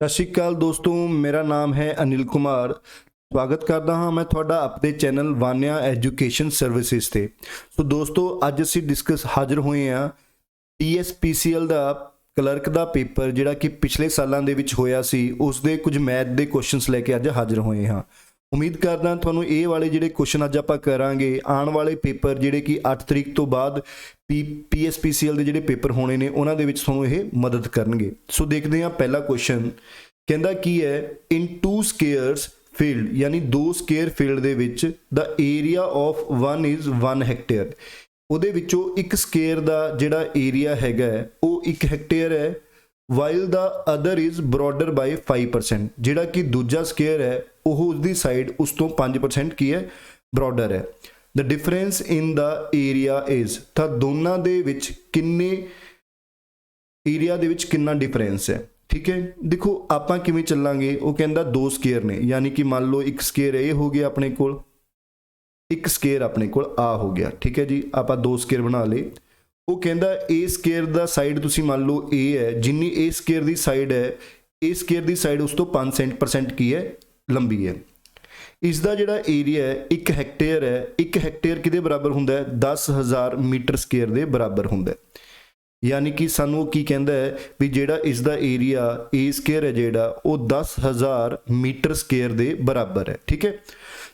ਸਤਿ ਸ਼੍ਰੀ ਅਕਾਲ ਦੋਸਤੋ, ਮੇਰਾ ਨਾਮ ਹੈ ਅਨਿਲ ਕੁਮਾਰ। ਸਵਾਗਤ ਕਰਦਾ ਹਾਂ ਮੈਂ ਤੁਹਾਡਾ ਆਪਣੇ ਚੈਨਲ ਵਾਨਿਆ ਐਜੂਕੇਸ਼ਨ ਸਰਵਿਸਿਜ਼ ਤੇ। ਸੋ ਦੋਸਤੋ, ਅੱਜ ਅਸੀਂ ਡਿਸਕਸ ਹਾਜ਼ਰ ਹੋਏ ਹਾਂ TSPCL ਦਾ ਕਲਰਕ ਦਾ ਪੇਪਰ ਜਿਹੜਾ ਕਿ ਪਿਛਲੇ ਸਾਲਾਂ ਦੇ ਵਿੱਚ ਹੋਇਆ ਸੀ, ਉਸ ਦੇ ਕੁਝ ਮੈਥ ਦੇ ਕੁਐਸਚਨਸ ਲੈ ਕੇ ਅੱਜ ਹਾਜ਼ਰ ਹੋਏ ਹਾਂ। ਉਮੀਦ ਕਰਦਾ ਤੁਹਾਨੂੰ ਇਹ ਵਾਲੇ ਜਿਹੜੇ ਕੁਐਸਚਨ ਅੱਜ ਆਪਾਂ ਕਰਾਂਗੇ, ਆਉਣ ਵਾਲੇ ਪੇਪਰ ਜਿਹੜੇ ਕਿ 8 ਤਰੀਕ ਤੋਂ ਬਾਅਦ PSPCL ਦੇ ਜਿਹੜੇ ਪੇਪਰ ਹੋਣੇ ਨੇ ਉਹਨਾਂ ਦੇ ਵਿੱਚ ਤੁਹਾਨੂੰ ਇਹ ਮਦਦ ਕਰਨਗੇ। ਸੋ ਦੇਖਦੇ ਹਾਂ ਪਹਿਲਾ ਕੁਐਸਚਨ। ਕਹਿੰਦਾ ਕੀ ਹੈ, ਇਨ 2 ਸਕੁਅਰਸ ਫੀਲਡ ਯਾਨੀ 2 ਸਕੁਅਰ ਫੀਲਡ ਦੇ ਵਿੱਚ ਦਾ ਏਰੀਆ ਆਫ 1 ਇਜ਼ 1 ਹੈਕਟੇਅਰ। ਉਹਦੇ ਵਿੱਚੋਂ ਇੱਕ ਸਕੁਅਰ ਦਾ ਜਿਹੜਾ ਏਰੀਆ ਹੈਗਾ ਉਹ 1 ਹੈਕਟੇਅਰ ਹੈ, ਵਾਈਲ ਦਾ ਅਦਰ ਇਜ਼ ਬਰੋਡਰ ਬਾਈ 5%। ਜਿਹੜਾ ਕਿ ਦੂਜਾ ਸਕੁਅਰ ਹੈ ਉਹ ਉਸਦੀ ਸਾਈਡ ਉਸ ਤੋਂ 5% ਕੀ ਹੈ, ਬਰੋਡਰ ਹੈ। The difference in the area is, ਤਾਂ ਦੋਨਾਂ ਦੇ ਵਿੱਚ ਕਿੰਨੇ ਏਰੀਆ ਦੇ ਵਿੱਚ ਕਿੰਨਾ ਡਿਫਰੈਂਸ ਹੈ। ਠੀਕ ਹੈ, ਦੇਖੋ ਆਪਾਂ ਕਿਵੇਂ ਚੱਲਾਂਗੇ। ਉਹ ਕਹਿੰਦਾ 2 ਸਕੁਅਰ ਨੇ, ਯਾਨੀ ਕਿ ਮੰਨ ਲਓ ਇੱਕ ਸਕੁਅਰ ਇਹ ਹੋ ਗਿਆ ਆਪਣੇ ਕੋਲ, ਇੱਕ ਸਕੁਅਰ ਆਪਣੇ ਕੋਲ ਆ ਹੋ ਗਿਆ। ਠੀਕ ਹੈ ਜੀ, ਆਪਾਂ 2 ਸਕੁਅਰ ਬਣਾ ਲਏ। ਉਹ ਕਹਿੰਦਾ ਇਹ ਸਕੁਅਰ ਦਾ ਸਾਈਡ ਤੁਸੀਂ ਮੰਨ ਲਓ ਇਹ ਹੈ, ਜਿੰਨੀ ਇਹ ਸਕੁਅਰ ਦੀ ਸਾਈਡ ਹੈ, ਇਹ ਸਕੁਅਰ ਦੀ ਸਾਈਡ ਉਸ ਤੋਂ 5% ਕੀ ਹੈ, ਲੰਬੀ ਹੈ। ਇਸ ਦਾ ਜਿਹੜਾ ਏਰੀਆ ਹੈ 1 ਹੈਕਟੇਅਰ ਹੈ। 1 ਹੈਕਟੇਅਰ ਕਿਹਦੇ ਬਰਾਬਰ ਹੁੰਦਾ ਹੈ, 10,000 ਮੀਟਰ ਸਕੁਅਰ ਦੇ ਬਰਾਬਰ ਹੁੰਦਾ ਹੈ। ਯਾਨੀ ਕਿ ਸਾਨੂੰ ਉਹ ਕੀ ਕਹਿੰਦਾ ਹੈ ਵੀ ਜਿਹੜਾ ਇਸ ਦਾ ਏਰੀਆ ਏ ਸਕੁਅਰ ਹੈ ਜਿਹੜਾ ਉਹ 10,000 ਮੀਟਰ ਸਕੁਅਰ ਦੇ ਬਰਾਬਰ ਹੈ। ਠੀਕ ਹੈ,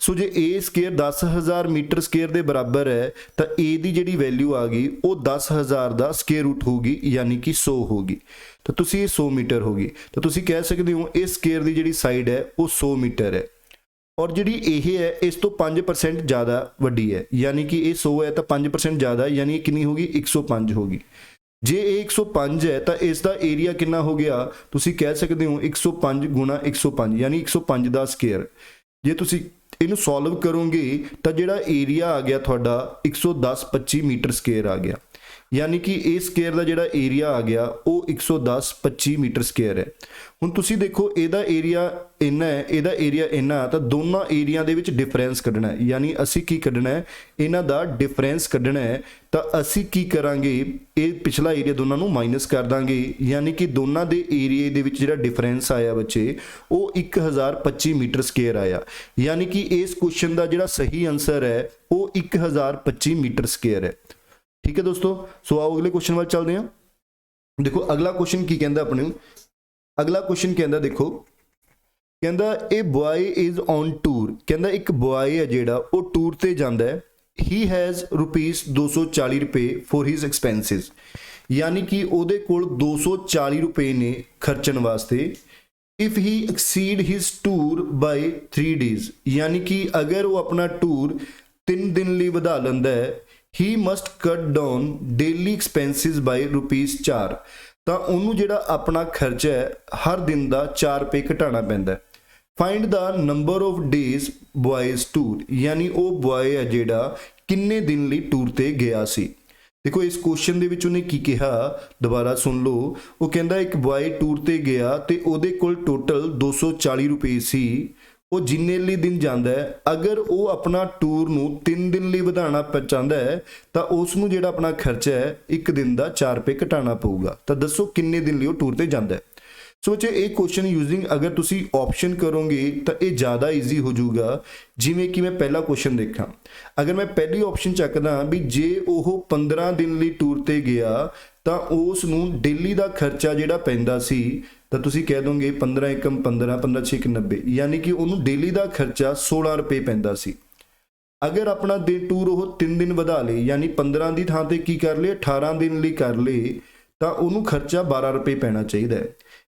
ਸੋ ਜੇ ਏ ਸਕੁਅਰ 10,000 ਮੀਟਰ ਸਕੁਅਰ ਦੇ ਬਰਾਬਰ ਹੈ ਤਾਂ ਏ ਦੀ ਜਿਹੜੀ ਵੈਲਿਊ ਆ ਗਈ ਉਹ 10,000 ਦਾ ਸਕੁਅਰ ਰੂਟ ਹੋਊਗੀ, ਯਾਨੀ ਕਿ 100 ਹੋਗੀ। ਤਾਂ ਤੁਸੀਂ ਇਹ 100 ਮੀਟਰ ਹੋਗੀ, ਤਾਂ ਤੁਸੀਂ ਕਹਿ ਸਕਦੇ ਹੋ ਇਸ ਸਕੁਅਰ ਦੀ ਜਿਹੜੀ ਸਾਈਡ ਹੈ ਉਹ 100 ਮੀਟਰ ਹੈ। ਔਰ ਜਿਹੜੀ ਇਹ ਹੈ ਇਸ ਤੋਂ 5% ਜ਼ਿਆਦਾ ਵੱਡੀ ਹੈ, ਯਾਨੀ ਕਿ ਇਹ 100 ਹੈ ਤਾਂ 5% ਜ਼ਿਆਦਾ, ਯਾਨੀ ਇਹ ਕਿੰਨੀ ਹੋਗੀ, 105 ਹੋਗੀ। ਜੇ ਇਹ 105 ਹੈ ਤਾਂ ਇਸ ਦਾ ਏਰੀਆ ਕਿੰਨਾ ਹੋ ਗਿਆ, ਤੁਸੀਂ ਕਹਿ ਸਕਦੇ ਹੋ 105 ਗੁਣਾ 105 ਯਾਨੀ 105 ਦਾ ਸਕੁਅਰ। ਜੇ ਤੁਸੀਂ ਇਹਨੂੰ ਸੋਲਵ ਕਰੋਗੇ ਤਾਂ ਜਿਹੜਾ ਏਰੀਆ ਆ ਗਿਆ ਤੁਹਾਡਾ 110-25 ਮੀਟਰ ਸਕੁਅਰ ਆ ਗਿਆ, ਯਾਨੀ ਕਿ ਇਹ ਸਕੁਅਰ ਦਾ ਜਿਹੜਾ ਏਰੀਆ ਆ ਗਿਆ ਉਹ 110-25 ਮੀਟਰ ਸਕੁਅਰ ਹੈ। ਹੁਣ ਤੁਸੀਂ ਦੇਖੋ ਇਹਦਾ ਏਰੀਆ ਇੰਨਾ ਹੈ, ਇਹਦਾ ਏਰੀਆ ਇੰਨਾ, ਤਾਂ ਦੋਨਾਂ ਏਰੀਆ ਦੇ ਵਿੱਚ ਡਿਫਰੈਂਸ ਕੱਢਣਾ ਹੈ। ਯਾਨੀ ਅਸੀਂ ਕੀ ਕੱਢਣਾ ਹੈ, ਇਹਨਾਂ ਦਾ ਡਿਫਰੈਂਸ ਕੱਢਣਾ ਹੈ। ਤਾਂ ਅਸੀਂ ਕੀ ਕਰਾਂਗੇ, ਇਹ ਪਿਛਲਾ ਏਰੀਆ ਦੋਨਾਂ ਨੂੰ ਮਾਈਨਸ ਕਰ ਦਾਂਗੇ, ਯਾਨੀ ਕਿ ਦੋਨਾਂ ਦੇ ਏਰੀਏ ਦੇ ਵਿੱਚ ਜਿਹੜਾ ਡਿਫਰੈਂਸ ਆਇਆ ਬੱਚੇ ਉਹ 1025 ਮੀਟਰ ਸਕੁਅਰ ਆਇਆ। ਯਾਨੀ ਕਿ ਇਸ ਕੁਐਸਚਨ ਦਾ ਜਿਹੜਾ ਸਹੀ ਆਨਸਰ ਹੈ ਉਹ 1025 ਮੀਟਰ ਸਕੁਅਰ ਹੈ। ਠੀਕ ਹੈ ਦੋਸਤੋ, ਸੋ ਆਓ ਅਗਲੇ ਕੁਐਸਚਨ ਵੱਲ ਚੱਲਦੇ ਹਾਂ। ਦੇਖੋ ਅਗਲਾ ਕੁਐਸਚਨ ਕੀ ਕਹਿੰਦਾ ਆਪਣੇ ਨੂੰ। ਅਗਲਾ ਕੁਐਸਚਨ ਕਹਿੰਦਾ, ਦੇਖੋ ਕਹਿੰਦਾ ਇਹ ਬॉय ਇਜ਼ ਔਨ ਟੂਰ। ਕਹਿੰਦਾ ਇੱਕ ਬॉय ਹੈ ਜਿਹੜਾ ਉਹ ਟੂਰ ਤੇ ਜਾਂਦਾ ਹੈ। ਹੀ ਹੈਜ਼ ਰੁਪੀਸ 240 ਰੁਪਏ ਫॉर ਹਿਸ ਐਕਸਪੈਂਸਿਸ। ਯਾਨੀ ਕਿ ਉਹਦੇ ਕੋਲ 240 ਰੁਪਏ ਨੇ ਖਰਚਣ ਵਾਸਤੇ। If he exceed his tour by 3 days, ਯਾਨੀ ਕਿ ਅਗਰ ਉਹ ਆਪਣਾ ਟੂਰ 3 ਦਿਨ ਲਈ ਵਧਾ ਲੈਂਦਾ ਹੈ, he must cut down daily expenses by ₹4। ਤਾਂ ਉਹਨੂੰ ਜਿਹੜਾ ਆਪਣਾ ਖਰਚਾ ਹੈ ਹਰ ਦਿਨ ਦਾ 4 ਰੁਪਏ ਘਟਾਉਣਾ ਪੈਂਦਾ ਹੈ। Find the number of days ਬॉयਜ਼ tour, ਯਾਨੀ ਉਹ ਬॉय ਹੈ ਜਿਹੜਾ ਕਿੰਨੇ ਦਿਨ ਲਈ ਟੂਰ ਤੇ ਗਿਆ ਸੀ। ਦੇਖੋ ਇਸ ਕੁਐਸਚਨ ਦੇ ਵਿੱਚ ਉਹਨੇ ਕੀ ਕਿਹਾ, ਦੁਬਾਰਾ ਸੁਣ ਲਓ। ਉਹ ਕਹਿੰਦਾ ਇੱਕ ਬॉय ਟੂਰ ਤੇ ਗਿਆ ਤੇ ਉਹਦੇ ਕੋਲ ਟੋਟਲ 240 ਰੁਪਏ ਸੀ। ਉਹ ਜਿੰਨੇ ਲਈ ਦਿਨ ਜਾਂਦਾ ਹੈ, ਅਗਰ ਉਹ ਆਪਣਾ ਟੂਰ ਨੂੰ 3 ਦਿਨ ਲਈ ਵਧਾਉਣਾ ਚਾਹੁੰਦਾ ਹੈ ਤਾਂ ਉਸ ਨੂੰ ਜਿਹੜਾ ਆਪਣਾ ਖਰਚਾ ਹੈ ਇੱਕ ਦਿਨ ਦਾ 4 ਰੁਪਏ ਘਟਾਉਣਾ ਪਊਗਾ। ਤਾਂ ਦੱਸੋ ਕਿੰਨੇ ਦਿਨ ਲਈ ਉਹ ਟੂਰ ਤੇ ਜਾਂਦਾ ਹੈ। ਸੋ ਜੇ ਇਹ ਕੁਐਸਚਨ ਯੂਜ਼ਿੰਗ ਅਗਰ ਤੁਸੀਂ ਆਪਸ਼ਨ ਕਰੋਗੇ ਤਾਂ ਇਹ ਜ਼ਿਆਦਾ ਈਜ਼ੀ ਹੋ ਜਾਊਗਾ। ਜਿਵੇਂ ਕਿ ਮੈਂ ਪਹਿਲਾ ਕੁਐਸਚਨ ਦੇਖਾਂ, ਅਗਰ ਮੈਂ ਪਹਿਲੀ ਆਪਸ਼ਨ ਚੱਕਦਾ ਵੀ ਜੇ ਉਹ 15 ਦਿਨ ਲਈ ਟੂਰ ਤੇ ਗਿਆ ਤਾਂ ਉਸ ਨੂੰ ਡੇਲੀ ਦਾ ਖਰਚਾ ਜਿਹੜਾ ਪੈਂਦਾ ਸੀ, ਤਾਂ ਤੁਸੀਂ ਕਹਿ ਦੋਗੇ 15 × 15 15 6 90, ਯਾਨੀ ਕਿ ਉਹਨੂੰ ਡੇਲੀ ਦਾ ਖਰਚਾ 16 ਰੁਪਏ ਪੈਂਦਾ ਸੀ। ਅਗਰ ਆਪਣਾ ਟੂਰ ਉਹ 3 ਦਿਨ ਵਧਾ ਲੇ, ਯਾਨੀ 15 ਦੀ ਥਾਂ ਤੇ ਕੀ ਕਰ ਲੇ 18 ਦਿਨ ਲਈ ਕਰ ਲੇ, ਤਾਂ ਉਹਨੂੰ ਖਰਚਾ 12 ਰੁਪਏ ਪੈਣਾ ਚਾਹੀਦਾ ਹੈ।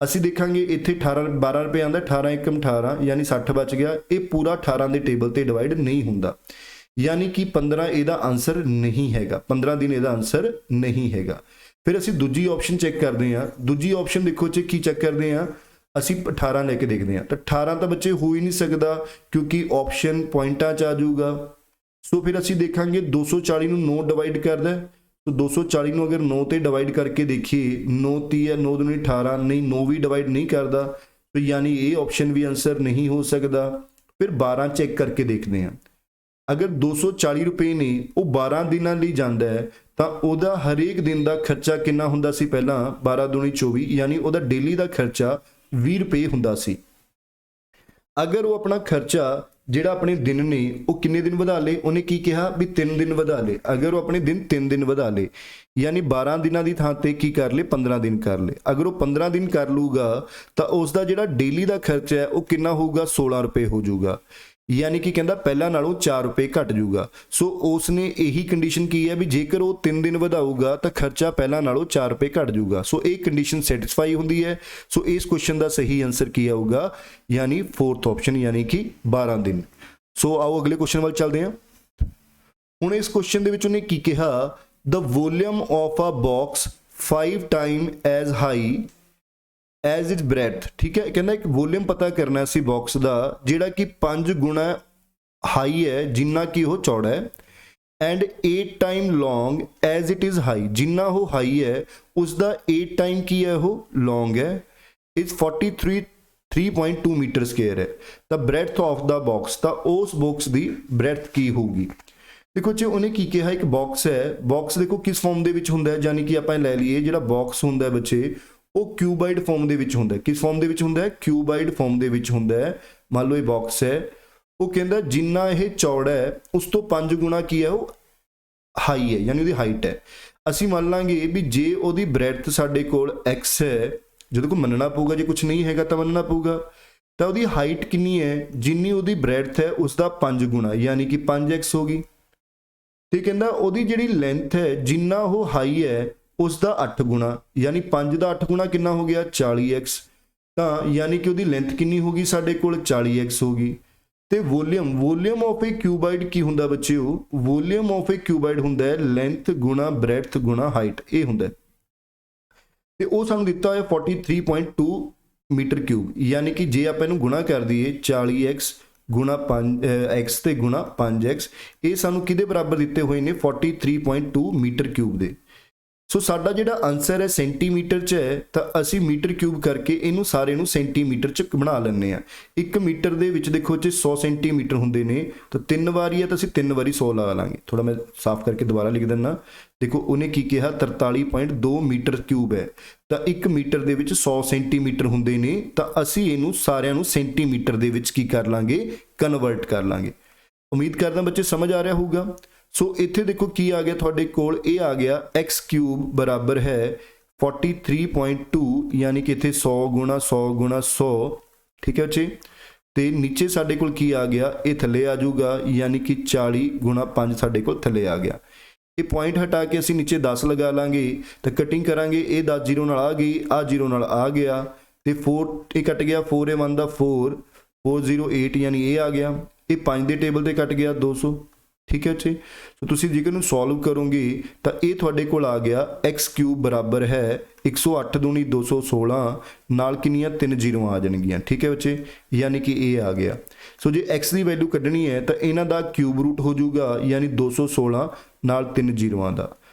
ਅਸੀਂ ਦੇਖਾਂਗੇ ਇੱਥੇ 12 ਰੁਪਏ ਆਉਂਦਾ, 18 × 18 ਯਾਨੀ 60 ਬਚ ਗਿਆ। ਇਹ ਪੂਰਾ 18 ਦੇ ਟੇਬਲ ਤੇ ਡਿਵਾਈਡ ਨਹੀਂ ਹੁੰਦਾ, ਯਾਨੀ ਕਿ 15 ਇਹਦਾ ਆਨਸਰ ਨਹੀਂ ਹੈਗਾ। 15 ਦਿਨ ਇਹਦਾ ਆਨਸਰ ਨਹੀਂ ਹੈਗਾ। ਫਿਰ ਅਸੀਂ ਦੂਜੀ ਆਪਸ਼ਨ ਚੈੱਕ ਕਰਦੇ ਹਾਂ। ਦੂਜੀ ਆਪਸ਼ਨ ਦੇਖੋ ਚ ਕੀ ਚੈੱਕ ਕਰਦੇ ਹਾਂ, ਅਸੀਂ 18 ਲੈ ਕੇ ਦੇਖਦੇ ਹਾਂ। ਤਾਂ 18 ਤਾਂ ਬੱਚੇ ਹੋ ਹੀ ਨਹੀਂ ਸਕਦਾ ਕਿਉਂਕਿ ਆਪਸ਼ਨ ਪੁਆਇੰਟਾਂ 'ਚ ਆ ਜਾਊਗਾ। ਸੋ ਫਿਰ ਅਸੀਂ ਦੇਖਾਂਗੇ 240 ਨੂੰ 9 ਡਿਵਾਈਡ ਕਰਦਾ। तो 240 ਨੂੰ अगर 9 ਤੇ ਡਿਵਾਈਡ ਕਰਕੇ ਦੇਖੀਏ, 9 30 ਹੈ, 9 दूनी 18, नहीं 9 भी डिवाइड नहीं करता, तो यानी ये ऑप्शन भी आंसर नहीं हो सकता। फिर 12 चेक करके देखते हैं, अगर 240 रुपए ने वो 12 दिनों ਲਈ ਜਾਂਦਾ ਹੈ ਤਾਂ ਉਹਦਾ ਹਰੇਕ ਦਿਨ ਦਾ ਖਰਚਾ ਕਿੰਨਾ ਹੁੰਦਾ ਸੀ ਪਹਿਲਾਂ 12 दूनी 24, यानी ਉਹਦਾ ਡੇਲੀ ਦਾ ਖਰਚਾ 20 ਰੁਪਏ ਹੁੰਦਾ ਸੀ। अगर वो अपना खर्चा ਜਿਹੜਾ ਆਪਣੇ ਦਿਨ ਨੇ ਉਹ ਕਿੰਨੇ ਦਿਨ ਵਧਾ ਲੇ, ਉਹਨੇ ਕੀ ਕਿਹਾ ਵੀ 3 ਦਿਨ ਵਧਾ ਲੇ। ਅਗਰ ਉਹ ਆਪਣੇ ਦਿਨ 3 ਦਿਨ ਵਧਾ ਲੇ ਯਾਨੀ 12 ਦਿਨਾਂ ਦੀ ਥਾਂ ਤੇ ਕੀ ਕਰ ਲੇ 15 ਦਿਨ ਕਰ ਲੇ। ਅਗਰ ਉਹ 15 ਦਿਨ ਕਰ ਲੂਗਾ ਤਾਂ ਉਸ ਦਾ ਜਿਹੜਾ ਡੇਲੀ ਦਾ ਖਰਚਾ ਹੈ ਉਹ ਕਿੰਨਾ ਹੋਊਗਾ 16 ਰੁਪਏ ਹੋ ਜਾਊਗਾ, ਯਾਨੀ ਕਿ ਕਹਿੰਦਾ ਪਹਿਲਾਂ ਨਾਲੋਂ 4 ਰੁਪਏ ਘਟ ਜਾਊਗਾ। ਸੋ ਉਸ ਨੇ ਇਹੀ ਕੰਡੀਸ਼ਨ ਕੀ ਹੈ ਵੀ ਜੇਕਰ ਉਹ 3 ਦਿਨ ਵਧਾਊਗਾ ਤਾਂ ਖਰਚਾ ਪਹਿਲਾਂ ਨਾਲੋਂ 4 ਰੁਪਏ ਘਟ ਜਾਊਗਾ। ਸੋ ਇਹ ਕੰਡੀਸ਼ਨ ਸੈਟੀਸਫਾਈ ਹੁੰਦੀ ਹੈ। ਸੋ ਇਸ ਕੁਐਸਚਨ ਦਾ ਸਹੀ ਆਨਸਰ ਕੀ ਆਊਗਾ, ਯਾਨੀ 4th ਆਪਸ਼ਨ ਯਾਨੀ ਕਿ 12 ਦਿਨ। ਸੋ ਆਓ ਅਗਲੇ ਕੁਐਸਚਨ ਵੱਲ ਚੱਲਦੇ ਹਾਂ। ਹੁਣ ਇਸ ਕੁਐਸਚਨ ਦੇ ਵਿੱਚ ਉਹਨੇ ਕੀ ਕਿਹਾ, the volume of a box 5 time as high as its breadth. ਠੀਕ ਹੈ, ਕਹਿੰਦਾ ਇੱਕ ਵੋਲਿਊਮ ਪਤਾ ਕਰਨਾ ਸੀ ਬਾਕਸ ਦਾ ਜਿਹੜਾ ਕਿ 5 ਗੁਣਾ ਹਾਈ ਹੈ ਜਿੰਨਾ ਕਿ ਉਹ ਚੌੜਾ ਹੈ, and 8 time long as it is high, ਜਿੰਨਾ ਉਹ ਹਾਈ ਹੈ ਉਸ ਦਾ 8 ਟਾਈਮ ਕੀ ਹੈ ਉਹ ਲੌਂਗ ਹੈ, ਇਜ਼ 3.2 ਮੀਟਰ ਸਕੁਅਰ ਹੈ। ਤਾਂ ਬ੍ਰੈਡਥ ਆਫ ਦਾ ਬਾਕਸ, ਤਾਂ ਉਸ ਬਾਕਸ ਦੀ ਬ੍ਰੈਡਥ ਕੀ ਹੋਊਗੀ। ਦੇਖੋ ਜੀ ਉਹਨੇ ਕੀ ਕਿਹਾ, ਇੱਕ ਬਾਕਸ ਹੈ, ਬਾਕਸ ਦੇਖੋ ਕਿਸ ਫਾਰਮ ਦੇ ਵਿੱਚ ਹੁੰਦਾ ਹੈ, ਯਾਨੀ ਕਿ ਆਪਾਂ ਲੈ ਲਈਏ ਜਿਹੜਾ ਬਾਕਸ ਹੁੰਦਾ ਹੈ ਬੱਚੇ ਉਹ ਕਿਊਬਾਈਡ ਫਾਰਮ ਦੇ ਵਿੱਚ ਹੁੰਦਾ ਹੈ। ਕਿਸ ਫਾਰਮ ਦੇ ਵਿੱਚ ਹੁੰਦਾ ਹੈ, ਕਿਊਬਾਈਡ ਫਾਰਮ ਦੇ ਵਿੱਚ ਹੁੰਦਾ ਹੈ। ਮੰਨ ਲਓ ਇਹ ਬਾਕਸ ਹੈ, ਉਹ ਕਹਿੰਦਾ ਜਿੰਨਾ ਇਹ ਚੌੜਾ ਹੈ ਉਸ ਤੋਂ 5 ਗੁਣਾ ਕੀ ਹੈ ਉਹ ਹਾਈ ਹੈ, ਯਾਨੀ ਉਹਦੀ ਹਾਈਟ ਹੈ। ਅਸੀਂ ਮੰਨ ਲਾਂਗੇ ਵੀ ਜੇ ਉਹਦੀ ਬ੍ਰੈਡਥ ਸਾਡੇ ਕੋਲ x ਹੈ, ਜਦੋਂ ਕੋਈ ਮੰਨਣਾ ਪਊਗਾ, ਜੇ ਕੁਝ ਨਹੀਂ ਹੈਗਾ ਤਾਂ ਮੰਨਣਾ ਪਊਗਾ, ਤਾਂ ਉਹਦੀ ਹਾਈਟ ਕਿੰਨੀ ਹੈ, ਜਿੰਨੀ ਉਹਦੀ ਬ੍ਰੈਡਥ ਹੈ ਉਸ ਦਾ 5 ਗੁਣਾ ਯਾਨੀ ਕਿ 5x ਹੋ ਗਈ। ਤੇ ਕਹਿੰਦਾ ਉਹਦੀ ਜਿਹੜੀ ਲੈਂਥ ਹੈ ਜਿੰਨਾ ਉਹ ਹਾਈ ਹੈ ਉਸ ਦਾ 8 ਗੁਣਾ ਯਾਨੀ 5 ਦਾ 8 ਗੁਣਾ ਕਿੰਨਾ ਹੋ ਗਿਆ 40x। ਤਾਂ ਯਾਨੀ ਕਿ ਉਹਦੀ ਲੈਂਥ ਕਿੰਨੀ ਹੋ ਗਈ ਸਾਡੇ ਕੋਲ 40x ਹੋ ਗਈ। ਤੇ ਵੋਲਿਊਮ ਆਫ ਏ ਕਿਊਬਾਈਡ ਕੀ ਹੁੰਦਾ ਬੱਚਿਓ, ਵੋਲਿਊਮ ਆਫ ਏ ਕਿਊਬਾਈਡ ਹੁੰਦਾ ਹੈ ਲੈਂਥ ਗੁਣਾ ਬ੍ਰੈਡਥ ਗੁਣਾ ਹਾਈਟ, ਇਹ ਹੁੰਦਾ। ਤੇ ਉਹ ਸਾਨੂੰ ਦਿੱਤਾ ਹੋਇਆ 43.2 ਮੀਟਰ ਕਿਊਬ, ਯਾਨੀ ਕਿ ਜੇ ਆਪਾਂ ਇਹਨੂੰ ਗੁਣਾ ਕਰ ਦਈਏ 40x ਗੁਣਾ 5x ਤੇ ਗੁਣਾ 5x, ਇਹ ਸਾਨੂੰ ਕਿਹਦੇ ਬਰਾਬਰ ਦਿੱਤੇ ਹੋਏ ਨੇ 43.2 ਮੀਟਰ ਕਿਊਬ ਦੇ। ਸੋ ਸਾਡਾ ਜਿਹੜਾ ਆਨਸਰ ਹੈ ਸੈਂਟੀਮੀਟਰ 'ਚ ਹੈ, ਤਾਂ ਅਸੀਂ ਮੀਟਰ ਕਿਊਬ ਕਰਕੇ ਇਹਨੂੰ ਸਾਰੇ ਨੂੰ ਸੈਂਟੀਮੀਟਰ 'ਚ ਬਣਾ ਲੈਂਦੇ ਆ। 1 ਮੀਟਰ ਦੇ ਵਿੱਚ ਦੇਖੋ ਜੇ 100 ਸੈਂਟੀਮੀਟਰ ਹੁੰਦੇ ਨੇ ਤਾਂ 3 ਵਾਰੀ ਹੈ ਤਾਂ ਅਸੀਂ 3 ਵਾਰੀ 100 ਲਾ ਲਾਂਗੇ। ਥੋੜਾ ਮੈਂ ਸਾਫ਼ ਕਰਕੇ ਦੁਬਾਰਾ ਲਿਖ ਦਿੰਦਾ। ਦੇਖੋ ਉਹਨੇ ਕੀ ਕਿਹਾ 43.2 ਮੀਟਰ ਕਿਊਬ ਹੈ, ਤਾਂ 1 ਮੀਟਰ ਦੇ ਵਿੱਚ 100 ਸੈਂਟੀਮੀਟਰ ਹੁੰਦੇ ਨੇ, ਤਾਂ ਅਸੀਂ ਇਹਨੂੰ ਸਾਰਿਆਂ ਨੂੰ ਸੈਂਟੀਮੀਟਰ ਦੇ ਵਿੱਚ ਕੀ ਕਰ ਲਾਂਗੇ, ਕਨਵਰਟ ਕਰ ਲਾਂਗੇ। ਉਮੀਦ ਕਰਦਾ ਬੱਚੇ ਸਮਝ ਆ ਰਿਹਾ ਹੋਊਗਾ। ਸੋ ਇੱਥੇ ਦੇਖੋ ਕੀ ਆ ਗਿਆ ਤੁਹਾਡੇ ਕੋਲ, ਇਹ ਆ ਗਿਆ x ਕਿਊਬ ਬਰਾਬਰ ਹੈ 43.2 ਯਾਨੀ ਕਿ ਇੱਥੇ 100 ਗੁਣਾ 100 ਗੁਣਾ 100। ਠੀਕ ਹੈ ਬੱਚੇ, ਤੇ ਨੀਚੇ ਸਾਡੇ ਕੋਲ ਕੀ ਆ ਗਿਆ, ਇਹ ਥੱਲੇ ਆ ਜਾਊਗਾ ਯਾਨੀ ਕਿ 40 ਗੁਣਾ 5 ਸਾਡੇ ਕੋਲ ਥੱਲੇ ਆ ਗਿਆ। ਇਹ ਪੁਆਇੰਟ ਹਟਾ ਕੇ ਅਸੀਂ ਨੀਚੇ 10 ਲਗਾ ਲਾਂਗੇ ਤਾਂ ਕਟਿੰਗ ਕਰਾਂਗੇ, ਇਹ 10 0 ਨਾਲ ਆ ਗਈ, ਆ 0 ਨਾਲ ਆ ਗਿਆ ਤੇ 4 ਇਹ ਕੱਟ ਗਿਆ, 4 1 ਦਾ 4 408 ਯਾਨੀ ਇਹ ਆ ਗਿਆ। ਇਹ 5 ਦੇ ਟੇਬਲ ਤੇ ਕੱਟ ਗਿਆ 200। ਠੀਕ ਹੈ ਜੀ, ਸੋ ਤੁਸੀਂ ਜੇਕਰ ਨੂੰ ਸੋਲਵ ਕਰੋਗੇ ਤਾਂ ਇਹ ਤੁਹਾਡੇ ਕੋਲ ਆ ਗਿਆ x ਕਿਊਬ ਬਰਾਬਰ ਹੈ 108 ਦੂਣੀ 216 ਨਾਲ ਕਿੰਨੀਆਂ 3 ਜ਼ੀਰੋ ਆ ਜਾਣਗੀਆਂ। ਠੀਕ ਹੈ ਬੱਚੇ, ਯਾਨੀ ਕਿ ਇਹ ਆ ਗਿਆ। ਸੋ ਜੇ x ਦੀ ਵੈਲਿਊ ਕੱਢਣੀ ਹੈ ਤਾਂ ਇਹਨਾਂ ਦਾ ਕਿਊਬ ਰੂਟ ਹੋ ਜਾਊਗਾ ਯਾਨੀ 216 ਨਾਲ 3 ਜ਼ੀਰੋਆਂ ਦਾ।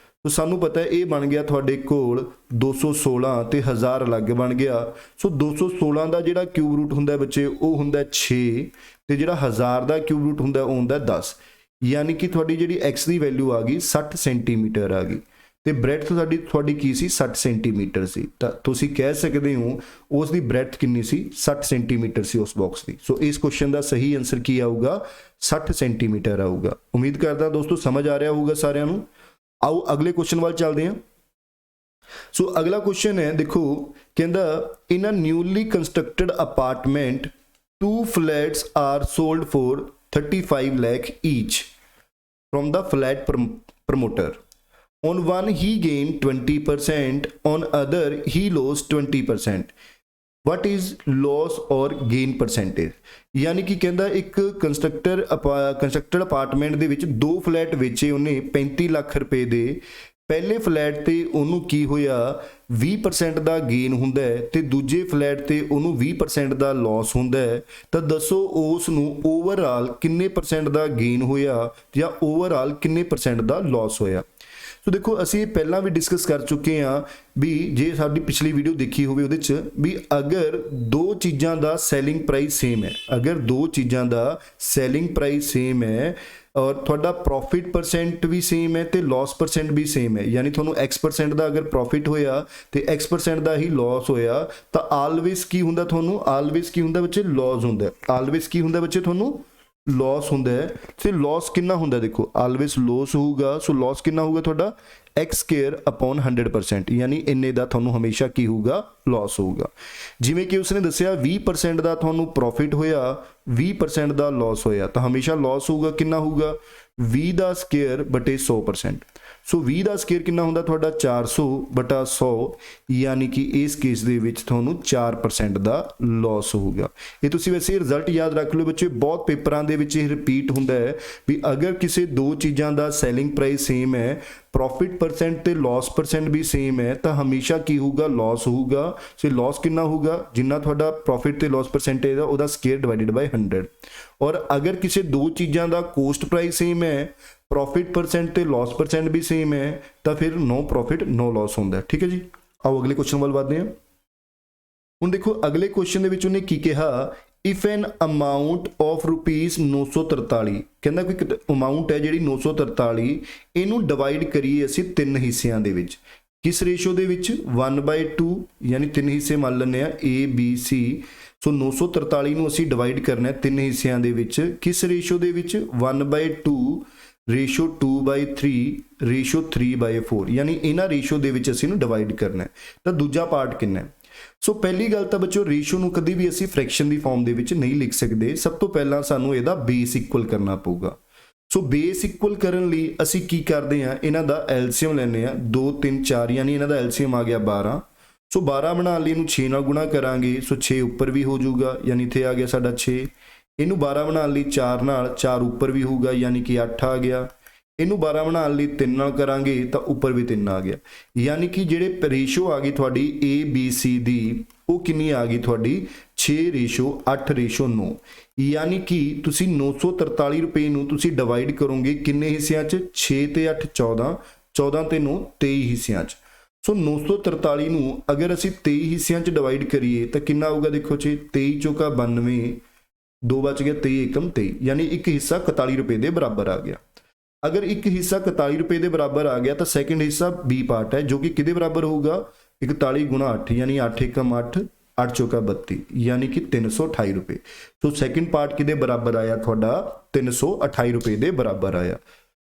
ਸੋ ਸਾਨੂੰ ਪਤਾ ਹੈ ਇਹ ਬਣ ਗਿਆ ਤੁਹਾਡੇ ਕੋਲ 216 ਤੇ 1000 ਅਲੱਗ ਬਣ ਗਿਆ। ਸੋ 216 ਦਾ ਜਿਹੜਾ ਕਿਊਬ ਰੂਟ ਹੁੰਦਾ ਬੱਚੇ ਉਹ ਹੁੰਦਾ 6 ਤੇ ਜਿਹੜਾ 1000 ਦਾ ਕਿਊਬ ਰੂਟ ਹੁੰਦਾ ਉਹ ਹੁੰਦਾ 10, ਯਾਨੀ ਕਿ ਤੁਹਾਡੀ ਜਿਹੜੀ x ਦੀ ਵੈਲਿਊ ਆ ਗਈ 60 ਸੈਂਟੀਮੀਟਰ ਆ ਗਈ ਤੇ ਬ੍ਰੈਡਥ ਤੁਹਾਡੀ ਕੀ ਸੀ 60 ਸੈਂਟੀਮੀਟਰ ਸੀ। ਤਾਂ ਤੁਸੀਂ ਕਹਿ ਸਕਦੇ ਹੋ ਉਸ ਦੀ ਬ੍ਰੈਡਥ ਕਿੰਨੀ ਸੀ 60 ਸੈਂਟੀਮੀਟਰ ਸੀ ਉਸ ਬਾਕਸ ਦੀ। ਸੋ ਇਸ ਕੁਐਸਚਨ ਦਾ ਸਹੀ ਆਨਸਰ ਕੀ ਆਊਗਾ 60 ਸੈਂਟੀਮੀਟਰ ਆਊਗਾ। ਉਮੀਦ ਕਰਦਾ ਦੋਸਤੋ ਸਮਝ ਆ ਰਿਹਾ ਹੋਊਗਾ ਸਾਰਿਆਂ ਨੂੰ। ਆਓ ਅਗਲੇ ਕੁਐਸਚਨ ਵੱਲ ਚੱਲਦੇ ਹਾਂ। ਸੋ ਅਗਲਾ ਕੁਐਸਚਨ ਹੈ, ਦੇਖੋ ਕਹਿੰਦਾ in a newly constructed apartment 2 flats are sold for 35 lakh each from the flat promoter. On one he gained 20%, on other he lost 20%. What is loss or gain percentage? ਯਾਨੀ ਕਿ ਕਹਿੰਦਾ ਇੱਕ ਕੰਸਟਰਕਟਡ ਅਪਾਰਟਮੈਂਟ ਦੇ ਵਿੱਚ 2 flat ਵੇਚੇ ਉਹਨੇ 35 ਲੱਖ ਰੁਪਏ ਦੇ। ਪਹਿਲੇ ਫਲੈਟ ਤੇ ਉਹਨੂੰ ਕੀ ਹੋਇਆ 20% ਦਾ ਗੇਨ ਹੁੰਦਾ ਹੈ ਤੇ ਦੂਜੇ ਫਲੈਟ ਤੇ ਉਹਨੂੰ 20% ਦਾ ਲਾਸ ਹੁੰਦਾ ਹੈ। ਤਾਂ ਦੱਸੋ ਉਸ ਨੂੰ ਓਵਰਆਲ ਕਿੰਨੇ ਪਰਸੈਂਟ ਦਾ ਗੇਨ ਹੋਇਆ ਜਾਂ ਓਵਰਆਲ ਕਿੰਨੇ ਪਰਸੈਂਟ ਦਾ ਲਾਸ ਹੋਇਆ। ਸੋ ਦੇਖੋ ਅਸੀਂ ਪਹਿਲਾਂ ਵੀ ਡਿਸਕਸ ਕਰ ਚੁੱਕੇ ਹਾਂ ਵੀ ਜੇ ਸਾਡੀ ਪਿਛਲੀ ਵੀਡੀਓ ਦੇਖੀ ਹੋਵੇ ਉਹਦੇ 'ਚ ਵੀ ਅਗਰ 2 ਚੀਜ਼ਾਂ ਦਾ ਸੈਲਿੰਗ ਪ੍ਰਾਈਸ ਸੇਮ ਹੈ, ਅਗਰ 2 ਚੀਜ਼ਾਂ ਦਾ ਸੈਲਿੰਗ ਪ੍ਰਾਈਸ ਸੇਮ ਹੈ और ਤੁਹਾਡਾ ਪ੍ਰੋਫਿਟ ਪਰਸੈਂਟ ਵੀ ਸੇਮ ਹੈ ਤੇ ਲਾਸ ਪਰਸੈਂਟ ਵੀ ਸੇਮ ਹੈ, ਯਾਨੀ ਤੁਹਾਨੂੰ x% ਦਾ ਅਗਰ ਪ੍ਰੋਫਿਟ ਹੋਇਆ ਤੇ x% ਦਾ ਹੀ ਲਾਸ ਹੋਇਆ ਤਾਂ ਆਲਵੇਸ ਕੀ ਹੁੰਦਾ, ਤੁਹਾਨੂੰ ਆਲਵੇਸ ਕੀ ਹੁੰਦਾ ਬੱਚੇ, ਲਾਸ ਹੁੰਦਾ। ਆਲਵੇਸ ਕੀ ਹੁੰਦਾ ਬੱਚੇ, ਤੁਹਾਨੂੰ ਲਾਸ ਹੁੰਦਾ ਹੈ। ਤੇ ਲਾਸ ਕਿੰਨਾ ਹੁੰਦਾ, ਦੇਖੋ ਆਲਵੇਸ ਲਾਸ ਹੋਊਗਾ, ਸੋ ਲਾਸ ਕਿੰਨਾ ਹੋਊਗਾ ਤੁਹਾਡਾ x ਸਕੁਅਰ ਅਪੋਨ 100%, ਯਾਨੀ ਇੰਨੇ ਦਾ ਤੁਹਾਨੂੰ ਹਮੇਸ਼ਾ ਕੀ ਹੋਊਗਾ, ਲਾਸ ਹੋਊਗਾ। ਜਿਵੇਂ ਕਿ ਉਸਨੇ ਦੱਸਿਆ 20% ਦਾ ਤੁਹਾਨੂੰ ਪ੍ਰੋਫਿਟ ਹੋਇਆ, 20% ਦਾ ਲਾਸ ਹੋਇਆ ਤਾਂ ਹਮੇਸ਼ਾ ਲਾਸ ਹੋਊਗਾ, ਕਿੰਨਾ ਹੋਊਗਾ 20 ਦਾ ਸਕੁਅਰ ਬਟੇ 100%। ਸੋ 20 ਦਾ ਸਕੁਅਰ ਕਿੰਨਾ ਹੁੰਦਾ ਤੁਹਾਡਾ 400 ਬਟਾ 100, ਯਾਨੀ ਕਿ ਇਸ ਕੇਸ ਦੇ ਵਿੱਚ ਤੁਹਾਨੂੰ 4% ਦਾ ਲਾਸ ਹੋਊਗਾ। ਇਹ ਤੁਸੀਂ ਵੈਸੇ ਰਿਜ਼ਲਟ ਯਾਦ ਰੱਖ ਲਓ ਬੱਚੇ, ਬਹੁਤ ਪੇਪਰਾਂ ਦੇ ਵਿੱਚ ਇਹ ਰਿਪੀਟ ਹੁੰਦਾ ਹੈ ਵੀ ਅਗਰ ਕਿਸੇ ਦੋ ਚੀਜ਼ਾਂ ਦਾ ਸੈਲਿੰਗ ਪ੍ਰਾਈਸ ਸੇਮ ਹੈ, ਪ੍ਰੋਫਿਟ ਪਰਸੈਂਟ ਤੇ ਲਾਸ ਪਰਸੈਂਟ ਵੀ ਸੇਮ ਹੈ ਤਾਂ ਹਮੇਸ਼ਾ ਕੀ ਹੋਊਗਾ, ਲਾਸ ਹੋਊਗਾ। ਸੋ ਲਾਸ ਕਿੰਨਾ ਹੋਊਗਾ, ਜਿੰਨਾ ਤੁਹਾਡਾ ਪ੍ਰੋਫਿਟ ਤੇ ਲਾਸ ਪਰਸੈਂਟੇਜ ਦਾ ਉਹਦਾ ਸਕੁਅਰ ਡਿਵਾਈਡਡ ਬਾਈ 100। ਔਰ ਅਗਰ ਕਿਸੇ ਦੋ ਚੀਜ਼ਾਂ ਦਾ ਕੋਸਟ ਪ੍ਰਾਈਸ ਸੇਮ ਹੈ, ਪ੍ਰੋਫਿਟ ਪਰਸੈਂਟ ਤੇ ਲਾਸ ਪਰਸੈਂਟ ਵੀ ਸੇਮ ਹੈ ਤਾਂ ਫਿਰ ਨੋ ਪ੍ਰੋਫਿਟ ਨੋ ਲਾਸ ਹੁੰਦਾ। ਠੀਕ ਹੈ ਜੀ, ਆਓ ਅਗਲੇ ਕੁਐਸਚਨ ਵੱਲ ਵਧਦੇ ਹਾਂ। ਹੁਣ ਦੇਖੋ ਅਗਲੇ ਕੁਐਸਚਨ ਦੇ ਵਿੱਚ ਉਹਨੇ ਕੀ ਕਿਹਾ, if N amount of rupees 943, ਕਹਿੰਦਾ ਕੋਈ ਅਮਾਊਂਟ ਹੈ ਜਿਹੜੀ 943, ਇਹਨੂੰ ਡਿਵਾਈਡ ਕਰੀਏ ਅਸੀਂ ਤਿੰਨ ਹਿੱਸਿਆਂ ਦੇ ਵਿੱਚ। ਕਿਸ ਰੇਸ਼ੋ ਦੇ ਵਿੱਚ, 1/2, ਯਾਨੀ ਤਿੰਨ ਹਿੱਸੇ ਮੰਨ ਲੈਂਦੇ ਆ A B C। ਸੋ 943 ਨੂੰ ਅਸੀਂ ਡਿਵਾਈਡ ਕਰਨਾ ਤਿੰਨ ਹਿੱਸਿਆਂ ਦੇ ਵਿੱਚ, ਕਿਸ ਰੇਸ਼ੋ ਦੇ ਵਿੱਚ, 1/2 ਰੇਸ਼ੋ 2/3 ਰੇਸ਼ੋ 3/4, ਯਾਨੀ ਇਹਨਾਂ ਰੇਸ਼ੋ ਦੇ ਵਿੱਚ ਅਸੀਂ ਇਹਨੂੰ ਡਿਵਾਈਡ ਕਰਨਾ। ਤਾਂ ਦੂਜਾ ਪਾਰਟ ਕਿੰਨਾ ਹੈ। ਸੋ ਪਹਿਲੀ ਗੱਲ ਤਾਂ ਬੱਚੋ ਰੇਸ਼ੋ ਨੂੰ ਕਦੀ ਵੀ ਅਸੀਂ ਫ੍ਰੈਕਸ਼ਨ ਦੀ ਫਾਰਮ ਦੇ ਵਿੱਚ ਨਹੀਂ ਲਿਖ ਸਕਦੇ। ਸਭ ਤੋਂ ਪਹਿਲਾਂ ਸਾਨੂੰ ਇਹਦਾ ਬੇਸ ਇਕੁਅਲ ਕਰਨਾ ਪਊਗਾ। ਸੋ ਬੇਸ ਇਕੁਅਲ ਕਰਨ ਲਈ ਅਸੀਂ ਕੀ ਕਰਦੇ ਹਾਂ, ਇਹਨਾਂ ਦਾ ਐਲਸੀਐਮ ਲੈਂਦੇ ਹਾਂ, 2 3 4, ਯਾਨੀ ਇਹਨਾਂ ਦਾ ਐਲਸੀਐਮ ਆ ਗਿਆ 12। ਸੋ 12 ਬਣਾਉਣ ਲਈ ਇਹਨੂੰ 6 ਨਾਲ ਗੁਣਾ ਕਰਾਂਗੇ, ਸੋ 6 ਉੱਪਰ ਵੀ ਹੋ ਜਾਊਗਾ, ਯਾਨੀ ਇੱਥੇ ਆ ਗਿਆ ਸਾਡਾ 6। ਇਹਨੂੰ 12 ਬਣਾਉਣ ਲਈ 4 ਨਾਲ 4 ਉੱਪਰ ਵੀ ਹੋਊਗਾ, ਯਾਨੀ ਕਿ 8 ਆ ਗਿਆ। ਇਹਨੂੰ 12 ਬਣਾਉਣ ਲਈ 3 ਨਾਲ ਕਰਾਂਗੇ ਤਾਂ ਉੱਪਰ ਵੀ 3 ਆ ਗਿਆ, ਯਾਨੀ ਕਿ ਜਿਹੜੇ ਰੇਸ਼ੋ ਆ ਗਈ ਤੁਹਾਡੀ ABC ਦੀ ਉਹ ਕਿੰਨੀ ਆ ਗਈ ਤੁਹਾਡੀ 6:8:9, ਯਾਨੀ ਕਿ ਤੁਸੀਂ 943 ਰੁਪਏ ਨੂੰ ਤੁਸੀਂ ਡਿਵਾਈਡ ਕਰੋਗੇ ਕਿੰਨੇ ਹਿੱਸਿਆਂ 'ਚ, 6 ਤੇ 8 14, 14 ਤੇ 9 23 ਹਿੱਸਿਆਂ 'ਚ। ਸੋ 943 ਨੂੰ ਅਗਰ ਅਸੀਂ 23 ਹਿੱਸਿਆਂ 'ਚ ਡਿਵਾਈਡ ਕਰੀਏ ਤਾਂ ਕਿੰਨਾ ਆਊਗਾ, ਦੇਖੋ ਜੀ 23 ਚੌਕਾ 92, 2 ਬਚ ਗਿਆ, 23 ਏਕਮ 23, ਯਾਨੀ ਇੱਕ ਹਿੱਸਾ 41 ਰੁਪਏ ਦੇ ਬਰਾਬਰ ਆ ਗਿਆ। ਅਗਰ ਇੱਕ ਹਿੱਸਾ 41 ਰੁਪਏ ਦੇ ਬਰਾਬਰ ਆ ਗਿਆ ਤਾਂ ਸੈਕਿੰਡ ਹਿੱਸਾ B ਪਾਰਟ ਹੈ, ਜੋ ਕਿ ਕਿਹਦੇ ਬਰਾਬਰ ਹੋਊਗਾ, 41 ਗੁਣਾ 8, ਯਾਨੀ 8 ਏਕਮ 8, 8 ਚੌਕਾ 32, ਯਾਨੀ ਕਿ 328 ਰੁਪਏ। ਸੋ ਸੈਕਿੰਡ ਪਾਰਟ ਕਿਹਦੇ ਬਰਾਬਰ ਆਇਆ ਤੁਹਾਡਾ, 328 ਰੁਪਏ ਦੇ ਬਰਾਬਰ ਆਇਆ।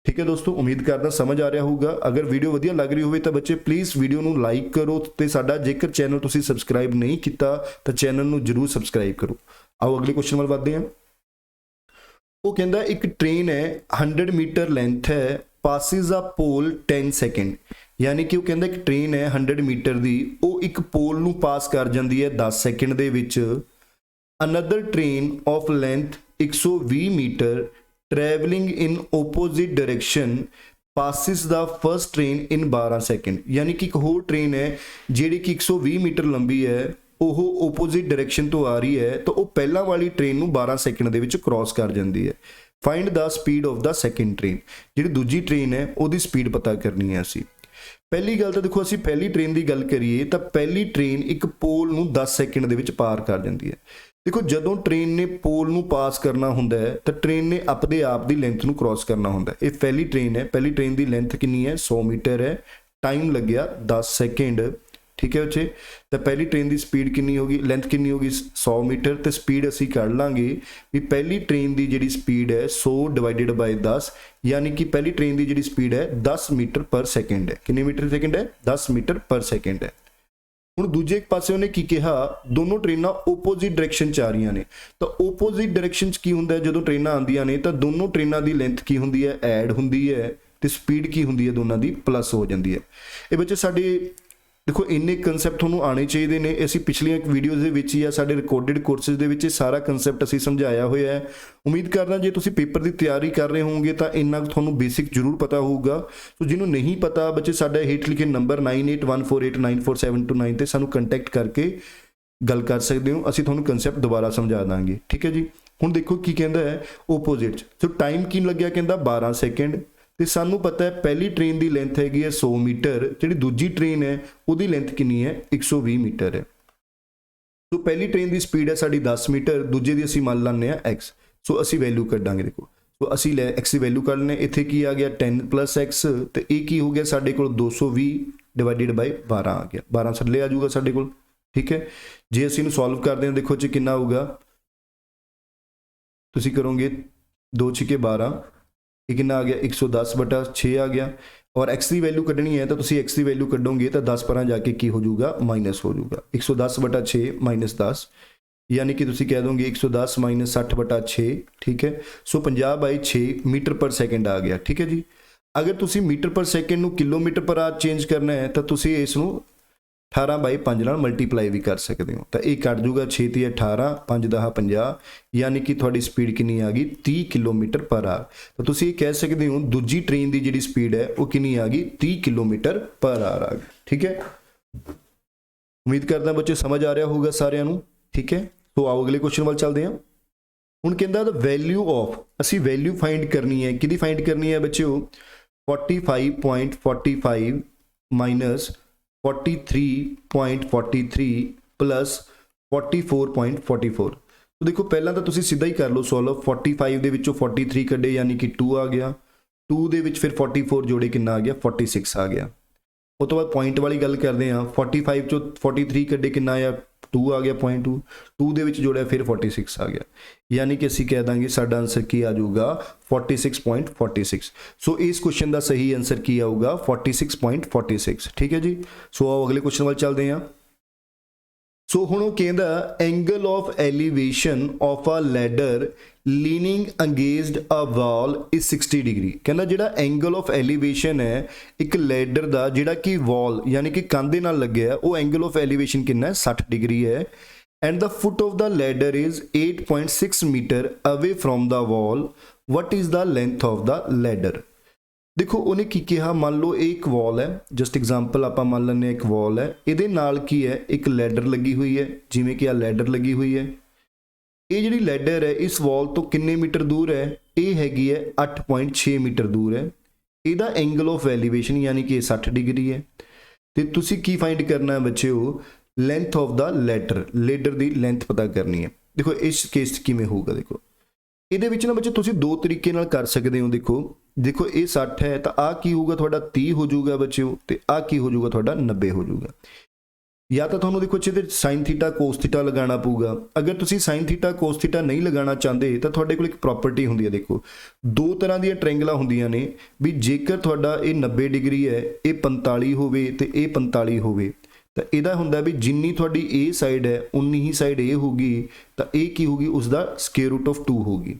ਠੀਕ ਹੈ ਦੋਸਤੋ, ਉਮੀਦ ਕਰਦਾ ਸਮਝ ਆ ਰਿਹਾ ਹੋਊਗਾ। ਅਗਰ ਵੀਡੀਓ ਵਧੀਆ ਲੱਗ ਰਹੀ ਹੋਵੇ ਤਾਂ ਬੱਚੇ ਪਲੀਜ਼ ਵੀਡੀਓ ਨੂੰ ਲਾਈਕ ਕਰੋ ਤੇ ਸਾਡਾ ਜੇਕਰ ਚੈਨਲ ਤੁਸੀਂ ਸਬਸਕ੍ਰਾਈਬ ਨਹੀਂ ਕੀਤਾ ਤਾਂ ਚੈਨਲ ਨੂੰ ਜਰੂਰ ਸਬਸਕ੍ਰਾਈਬ ਕਰੋ। ਆਓ ਅਗਲੇ ਕੁਐਸਚਨ ਵੱਲ ਵਧਦੇ ਹਾਂ। ਉਹ ਕਹਿੰਦਾ ਇੱਕ ਟ੍ਰੇਨ ਹੈ 100 ਮੀਟਰ ਲੈਂਥ ਹੈ, ਪਾਸਿਸ ਆ ਪੋਲ 10 ਸੈਕਿੰਡ, ਯਾਨੀ ਕਿ ਉਹ ਕਹਿੰਦਾ ਇੱਕ ਟ੍ਰੇਨ ਹੈ 100 ਮੀਟਰ ਦੀ, ਉਹ ਇੱਕ ਪੋਲ ਨੂੰ ਪਾਸ ਕਰ ਜਾਂਦੀ ਹੈ 10 ਸੈਕਿੰਡ ਦੇ ਵਿੱਚ। Another train of length 120 metre travelling in opposite direction passes the first train in 12 second, ਯਾਨੀ ਕਿ ਇੱਕ ਹੋਰ ਟ੍ਰੇਨ ਹੈ ਜਿਹੜੀ ਕਿ 120 ਮੀਟਰ ਲੰਬੀ ਹੈ, ਉਹ ਓਪੋਜ਼ਿਟ ਡਾਇਰੈਕਸ਼ਨ ਤੋਂ ਆ ਰਹੀ ਹੈ ਤਾਂ ਉਹ ਪਹਿਲਾਂ ਵਾਲੀ ਟ੍ਰੇਨ ਨੂੰ 12 ਸੈਕਿੰਡ ਦੇ ਵਿੱਚ ਕ੍ਰਾਸ ਕਰ ਜਾਂਦੀ ਹੈ। Find the speed of the second train, ਜਿਹੜੀ ਦੂਜੀ ਟ੍ਰੇਨ ਹੈ ਉਹਦੀ ਸਪੀਡ ਪਤਾ ਕਰਨੀ ਹੈ ਅਸੀਂ। ਪਹਿਲੀ ਗੱਲ ਤਾਂ ਦੇਖੋ ਅਸੀਂ ਪਹਿਲੀ ਟ੍ਰੇਨ ਦੀ ਗੱਲ ਕਰੀਏ ਤਾਂ ਪਹਿਲੀ ਟ੍ਰੇਨ ਇੱਕ ਪੋਲ ਨੂੰ 10 ਸੈਕਿੰਡ ਦੇ ਵਿੱਚ ਪਾਰ ਕਰ ਜਾਂਦੀ ਹੈ। ਦੇਖੋ ਜਦੋਂ ਟ੍ਰੇਨ ਨੇ ਪੋਲ ਨੂੰ ਪਾਸ ਕਰਨਾ ਹੁੰਦਾ ਹੈ ਤਾਂ ਟ੍ਰੇਨ ਨੇ ਆਪਣੇ ਆਪ ਦੀ ਲੈਂਥ ਨੂੰ ਕ੍ਰਾਸ ਕਰਨਾ ਹੁੰਦਾ। ਇਹ ਪਹਿਲੀ ਟ੍ਰੇਨ ਹੈ, ਪਹਿਲੀ ਟ੍ਰੇਨ ਦੀ ਲੈਂਥ ਕਿੰਨੀ ਹੈ, 100 ਮੀਟਰ ਹੈ, ਟਾਈਮ ਲੱਗਿਆ 10 ਸੈਕਿੰਡ। ਠੀਕ ਹੈ ਬੱਚੇ, ਤਾਂ ਪਹਿਲੀ ਟ੍ਰੇਨ ਦੀ ਸਪੀਡ ਕਿੰਨੀ ਹੋਗੀ, ਲੈਂਥ ਕਿੰਨੀ ਹੋਗੀ 100 ਮੀਟਰ, ਤੇ ਸਪੀਡ ਅਸੀਂ ਕੱਢ ਲਾਂਗੇ ਵੀ ਪਹਿਲੀ ਟ੍ਰੇਨ ਦੀ ਜਿਹੜੀ ਸਪੀਡ ਹੈ 100 ਡਿਵਾਈਡਡ ਬਾਈ 10, ਯਾਨੀ ਕਿ ਪਹਿਲੀ ਟ੍ਰੇਨ ਦੀ ਜਿਹੜੀ ਸਪੀਡ ਹੈ 10 ਮੀਟਰ ਪਰ ਸੈਕਿੰਡ ਹੈ। ਕਿੰਨੇ ਮੀਟਰ ਸੈਕਿੰਡ ਹੈ, 10 ਮੀਟਰ ਪਰ ਸੈਕਿੰਡ ਹੈ। ਹੁਣ ਦੂਜੇ ਪਾਸੇ ਉਹਨੇ ਕੀ ਕਿਹਾ, ਦੋਨੋਂ ਟ੍ਰੇਨਾਂ ਓਪੋਜ਼ਿਟ ਡਾਇਰੈਕਸ਼ਨ 'ਚ ਆ ਰਹੀਆਂ ਨੇ, ਤਾਂ ਓਪੋਜ਼ਿਟ ਡਾਇਰੈਕਸ਼ਨ 'ਚ ਕੀ ਹੁੰਦਾ, ਜਦੋਂ ਟ੍ਰੇਨਾਂ ਆਉਂਦੀਆਂ ਨੇ ਤਾਂ ਦੋਨੋਂ ਟ੍ਰੇਨਾਂ ਦੀ ਲੈਂਥ ਕੀ ਹੁੰਦੀ ਹੈ, ਐਡ ਹੁੰਦੀ ਹੈ, ਤੇ ਸਪੀਡ ਕੀ ਹੁੰਦੀ ਹੈ, ਦੋਨਾਂ ਦੀ ਪਲੱਸ ਹੋ ਜਾਂਦੀ ਹੈ। ਇਹ ਬੱਚੇ ਸਾਡੇ ਦੇਖੋ ਇੰਨੇ ਕਨਸੈਪਟ ਤੁਹਾਨੂੰ ਆਉਣੇ ਚਾਹੀਦੇ ਨੇ। ਅਸੀਂ ਪਿਛਲੀਆਂ ਵੀਡੀਓਜ਼ ਦੇ ਵਿੱਚ ਜਾਂ ਸਾਡੇ ਰਿਕਾਰਡਡ ਕੋਰਸਿਸ ਦੇ ਵਿੱਚ ਇਹ ਸਾਰਾ ਕਨਸੈਪਟ ਅਸੀਂ ਸਮਝਾਇਆ ਹੋਇਆ ਹੈ। ਉਮੀਦ ਕਰਦਾ ਜੇ ਤੁਸੀਂ ਪੇਪਰ ਦੀ ਤਿਆਰੀ ਕਰ ਰਹੇ ਹੋਵੋਗੇ ਤਾਂ ਇੰਨਾ ਤੁਹਾਨੂੰ ਬੇਸਿਕ ਜ਼ਰੂਰ ਪਤਾ ਹੋਊਗਾ। ਸੋ ਜਿਹਨੂੰ ਨਹੀਂ ਪਤਾ ਬੱਚੇ ਸਾਡਾ ਹੇਠ ਲਿਖੇ ਨੰਬਰ 9814894729 ਤੇ ਸਾਨੂੰ ਕੰਟੈਕਟ ਕਰਕੇ ਗੱਲ ਕਰ ਸਕਦੇ ਹੋ, ਅਸੀਂ ਤੁਹਾਨੂੰ ਕਨਸੈਪਟ ਦੁਬਾਰਾ ਸਮਝਾ ਦਾਂਗੇ। ਠੀਕ ਹੈ ਜੀ। ਹੁਣ ਦੇਖੋ ਕੀ ਕਹਿੰਦਾ ਹੈ ਓਪੋਜ਼ਿਟ 'ਚ, ਸੋ ਟਾਈਮ ਕੀ ਲੱਗਿਆ, ਕਹਿੰਦਾ 12 ਸੈਕਿੰਡ, ਤੇ ਸਾਨੂੰ ਪਤਾ ਹੈ ਪਹਿਲੀ ਟ੍ਰੇਨ ਦੀ ਲੈਂਥ ਹੈਗੀ ਹੈ 100 ਮੀਟਰ, ਜਿਹੜੀ ਦੂਜੀ ਟ੍ਰੇਨ ਹੈ ਉਹਦੀ ਲੈਂਥ ਕਿੰਨੀ ਹੈ 120 ਮੀਟਰ ਹੈ। ਸੋ ਪਹਿਲੀ ਟ੍ਰੇਨ ਦੀ ਸਪੀਡ ਹੈ ਸਾਡੀ 10 ਮੀਟਰ, ਦੂਜੇ ਦੀ ਅਸੀਂ ਮੰਨ ਲੈਂਦੇ ਹਾਂ x। ਸੋ ਅਸੀਂ ਵੈਲਿਊ ਕੱਢਾਂਗੇ, ਦੇਖੋ ਸੋ ਅਸੀਂ ਲੈ x ਦੀ ਵੈਲਿਊ ਕੱਢ ਲੈਣੇ, ਇੱਥੇ ਕੀ ਆ ਗਿਆ 10 + x ਤੇ ਇਹ ਕੀ ਹੋ ਗਿਆ ਸਾਡੇ ਕੋਲ 220 ਡਿਵਾਈਡਡ ਬਾਈ 12 ਆ ਗਿਆ, 12 ਥੱਲੇ ਆ ਜਾਊਗਾ ਸਾਡੇ ਕੋਲ। ਠੀਕ ਹੈ, ਜੇ ਅਸੀਂ ਇਹਨੂੰ ਸੋਲਵ ਕਰਦੇ ਹਾਂ ਦੇਖੋ ਜੀ ਕਿੰਨਾ ਆਊਗਾ, ਤੁਸੀਂ ਕਰੋਗੇ 2 × 12, ਇਹ ਕਿੰਨਾ ਆ ਗਿਆ 110/6 ਆ ਗਿਆ। ਔਰ x ਦੀ ਵੈਲਿਊ ਕੱਢਣੀ ਹੈ ਤਾਂ ਤੁਸੀਂ x ਦੀ ਵੈਲਿਊ ਕੱਢੋਗੇ ਤਾਂ 10 ਪਰਾਂ ਜਾ ਕੇ ਕੀ ਹੋ ਜਾਊਗਾ ਮਾਈਨਸ ਹੋ ਜਾਊਗਾ, 110/6 - 10 यानी कि तुसी कह दोगे 110 - 60/6। ठीक है, सो 50/6 मीटर पर सेकंड आ गया। ठीक है जी, अगर तुसी मीटर पर सेकंड नू किलोमीटर पर आवर चेंज करना है तो तुसी इस नू 18/5 नाल मल्टीप्लाई भी कर सकते हो, तो ये कट जूगा 6 × 18 5 × 10 50, यानी कि थोड़ी स्पीड कितनी आ गई 30 किलोमीटर पर आवर। तो तुसी कह सकते हो दूजी ट्रेन की जी स्पीड है वो कितनी आ गई 30 किलोमीटर पर आवर आ गई। ठीक है, उम्मीद करता बच्चे समझ आ रहा होगा सारिਆਂ ਨੂੰ। ठीक है, तो आओ अगले क्वेश्चन वाल चलते हैं। हुण कहंदा द वैल्यू ऑफ, असी वैल्यू फाइंड करनी है, किहदी फाइंड करनी है बच्चों 45.45 माइनस 43.43 प्लस 44.44। तो देखो पहला तो तुसी सीधा ही कर लो सॉल्व, 45 दे विचों 43 कड्डे यानी कि 2 आ गया, 2 दे विच फिर 44 जोड़े कितना आ गया 46 आ गया। उस तो बाद पॉइंट वाली गल करते हैं, 45 चो 43 कड्डे कितना आया 2 आ गया, 0.2 2 दे विच जोड़िया फिर 46 आ गया, यानी कि असी कह देंगे साडा आंसर की आ जाऊगा 46.46। सो इस क्वेश्चन का सही आंसर की आऊगा 46.46। ठीक है जी, सो आओ अगले क्वेश्चन वाल चलते हैं। सो हुण वो कहंदा angle of elevation of a ladder leaning against a wall is 60 degree. कहंदा जिहड़ा एंगल ऑफ एलिवेशन है एक लैडर दा जिहड़ा कि वॉल यानी कि कंध दे नाल लग्गिया है, वो एंगल ऑफ एलिवेशन कितना है 60 डिग्री है। And the foot of the ladder is 8.6 metre away from the wall, what is the length of the ladder. देखो उन्हें की कहा, मान लो एक वॉल है, जस्ट एग्जाम्पल आप मान लें एक वॉल है, ये नाल की है एक लैडर लगी हुई है, जिमें कि आ लैडर लगी हुई है, ये जी लैडर है इस वॉल तो किन्ने मीटर दूर है, ये हैगी है 8.6 मीटर दूर है। ਇਹਦਾ एंगल ऑफ एलिवेशन यानी कि 60 डिग्री है। तो तुसी की फाइंड करना है बच्चे हो लेंथ ऑफ द लैडर की लेंथ पता करनी है। देखो इस केस किमें होगा, देखो ਇਹਦੇ ਵਿੱਚ ਨਾ ਬੱਚੇ ਤੁਸੀਂ ਦੋ ਤਰੀਕੇ ਨਾਲ ਕਰ ਸਕਦੇ ਹੋ। देखो ये 60 है तो आ की होगा थोड़ा 30 हो जाऊगा बच्चों, तो आ की हो जाऊगा थोड़ा 90 हो जाऊगा। या तो थोड़ा देखो इहदे साइन थीटा कोस थीटा लगाना पऊगा। अगर तुसी साइन थीटा कोस थीटा नहीं लगाना चाहते तो थोड़े कोल एक प्रॉपर्टी होंदी है, देखो दो तरह दी ट्रायंगल होंदियां ने भी जेकर थोड़ा ये 90 डिग्री है, ये 45 होवे ते ये 45 होवे, तो यदा हुंदा भी जिन्नी थोड़ी ए साइड है उन्नी ही साइड ए होगी, तो ये की होगी उसका स्क्वेयर रूट ऑफ 2 होगी।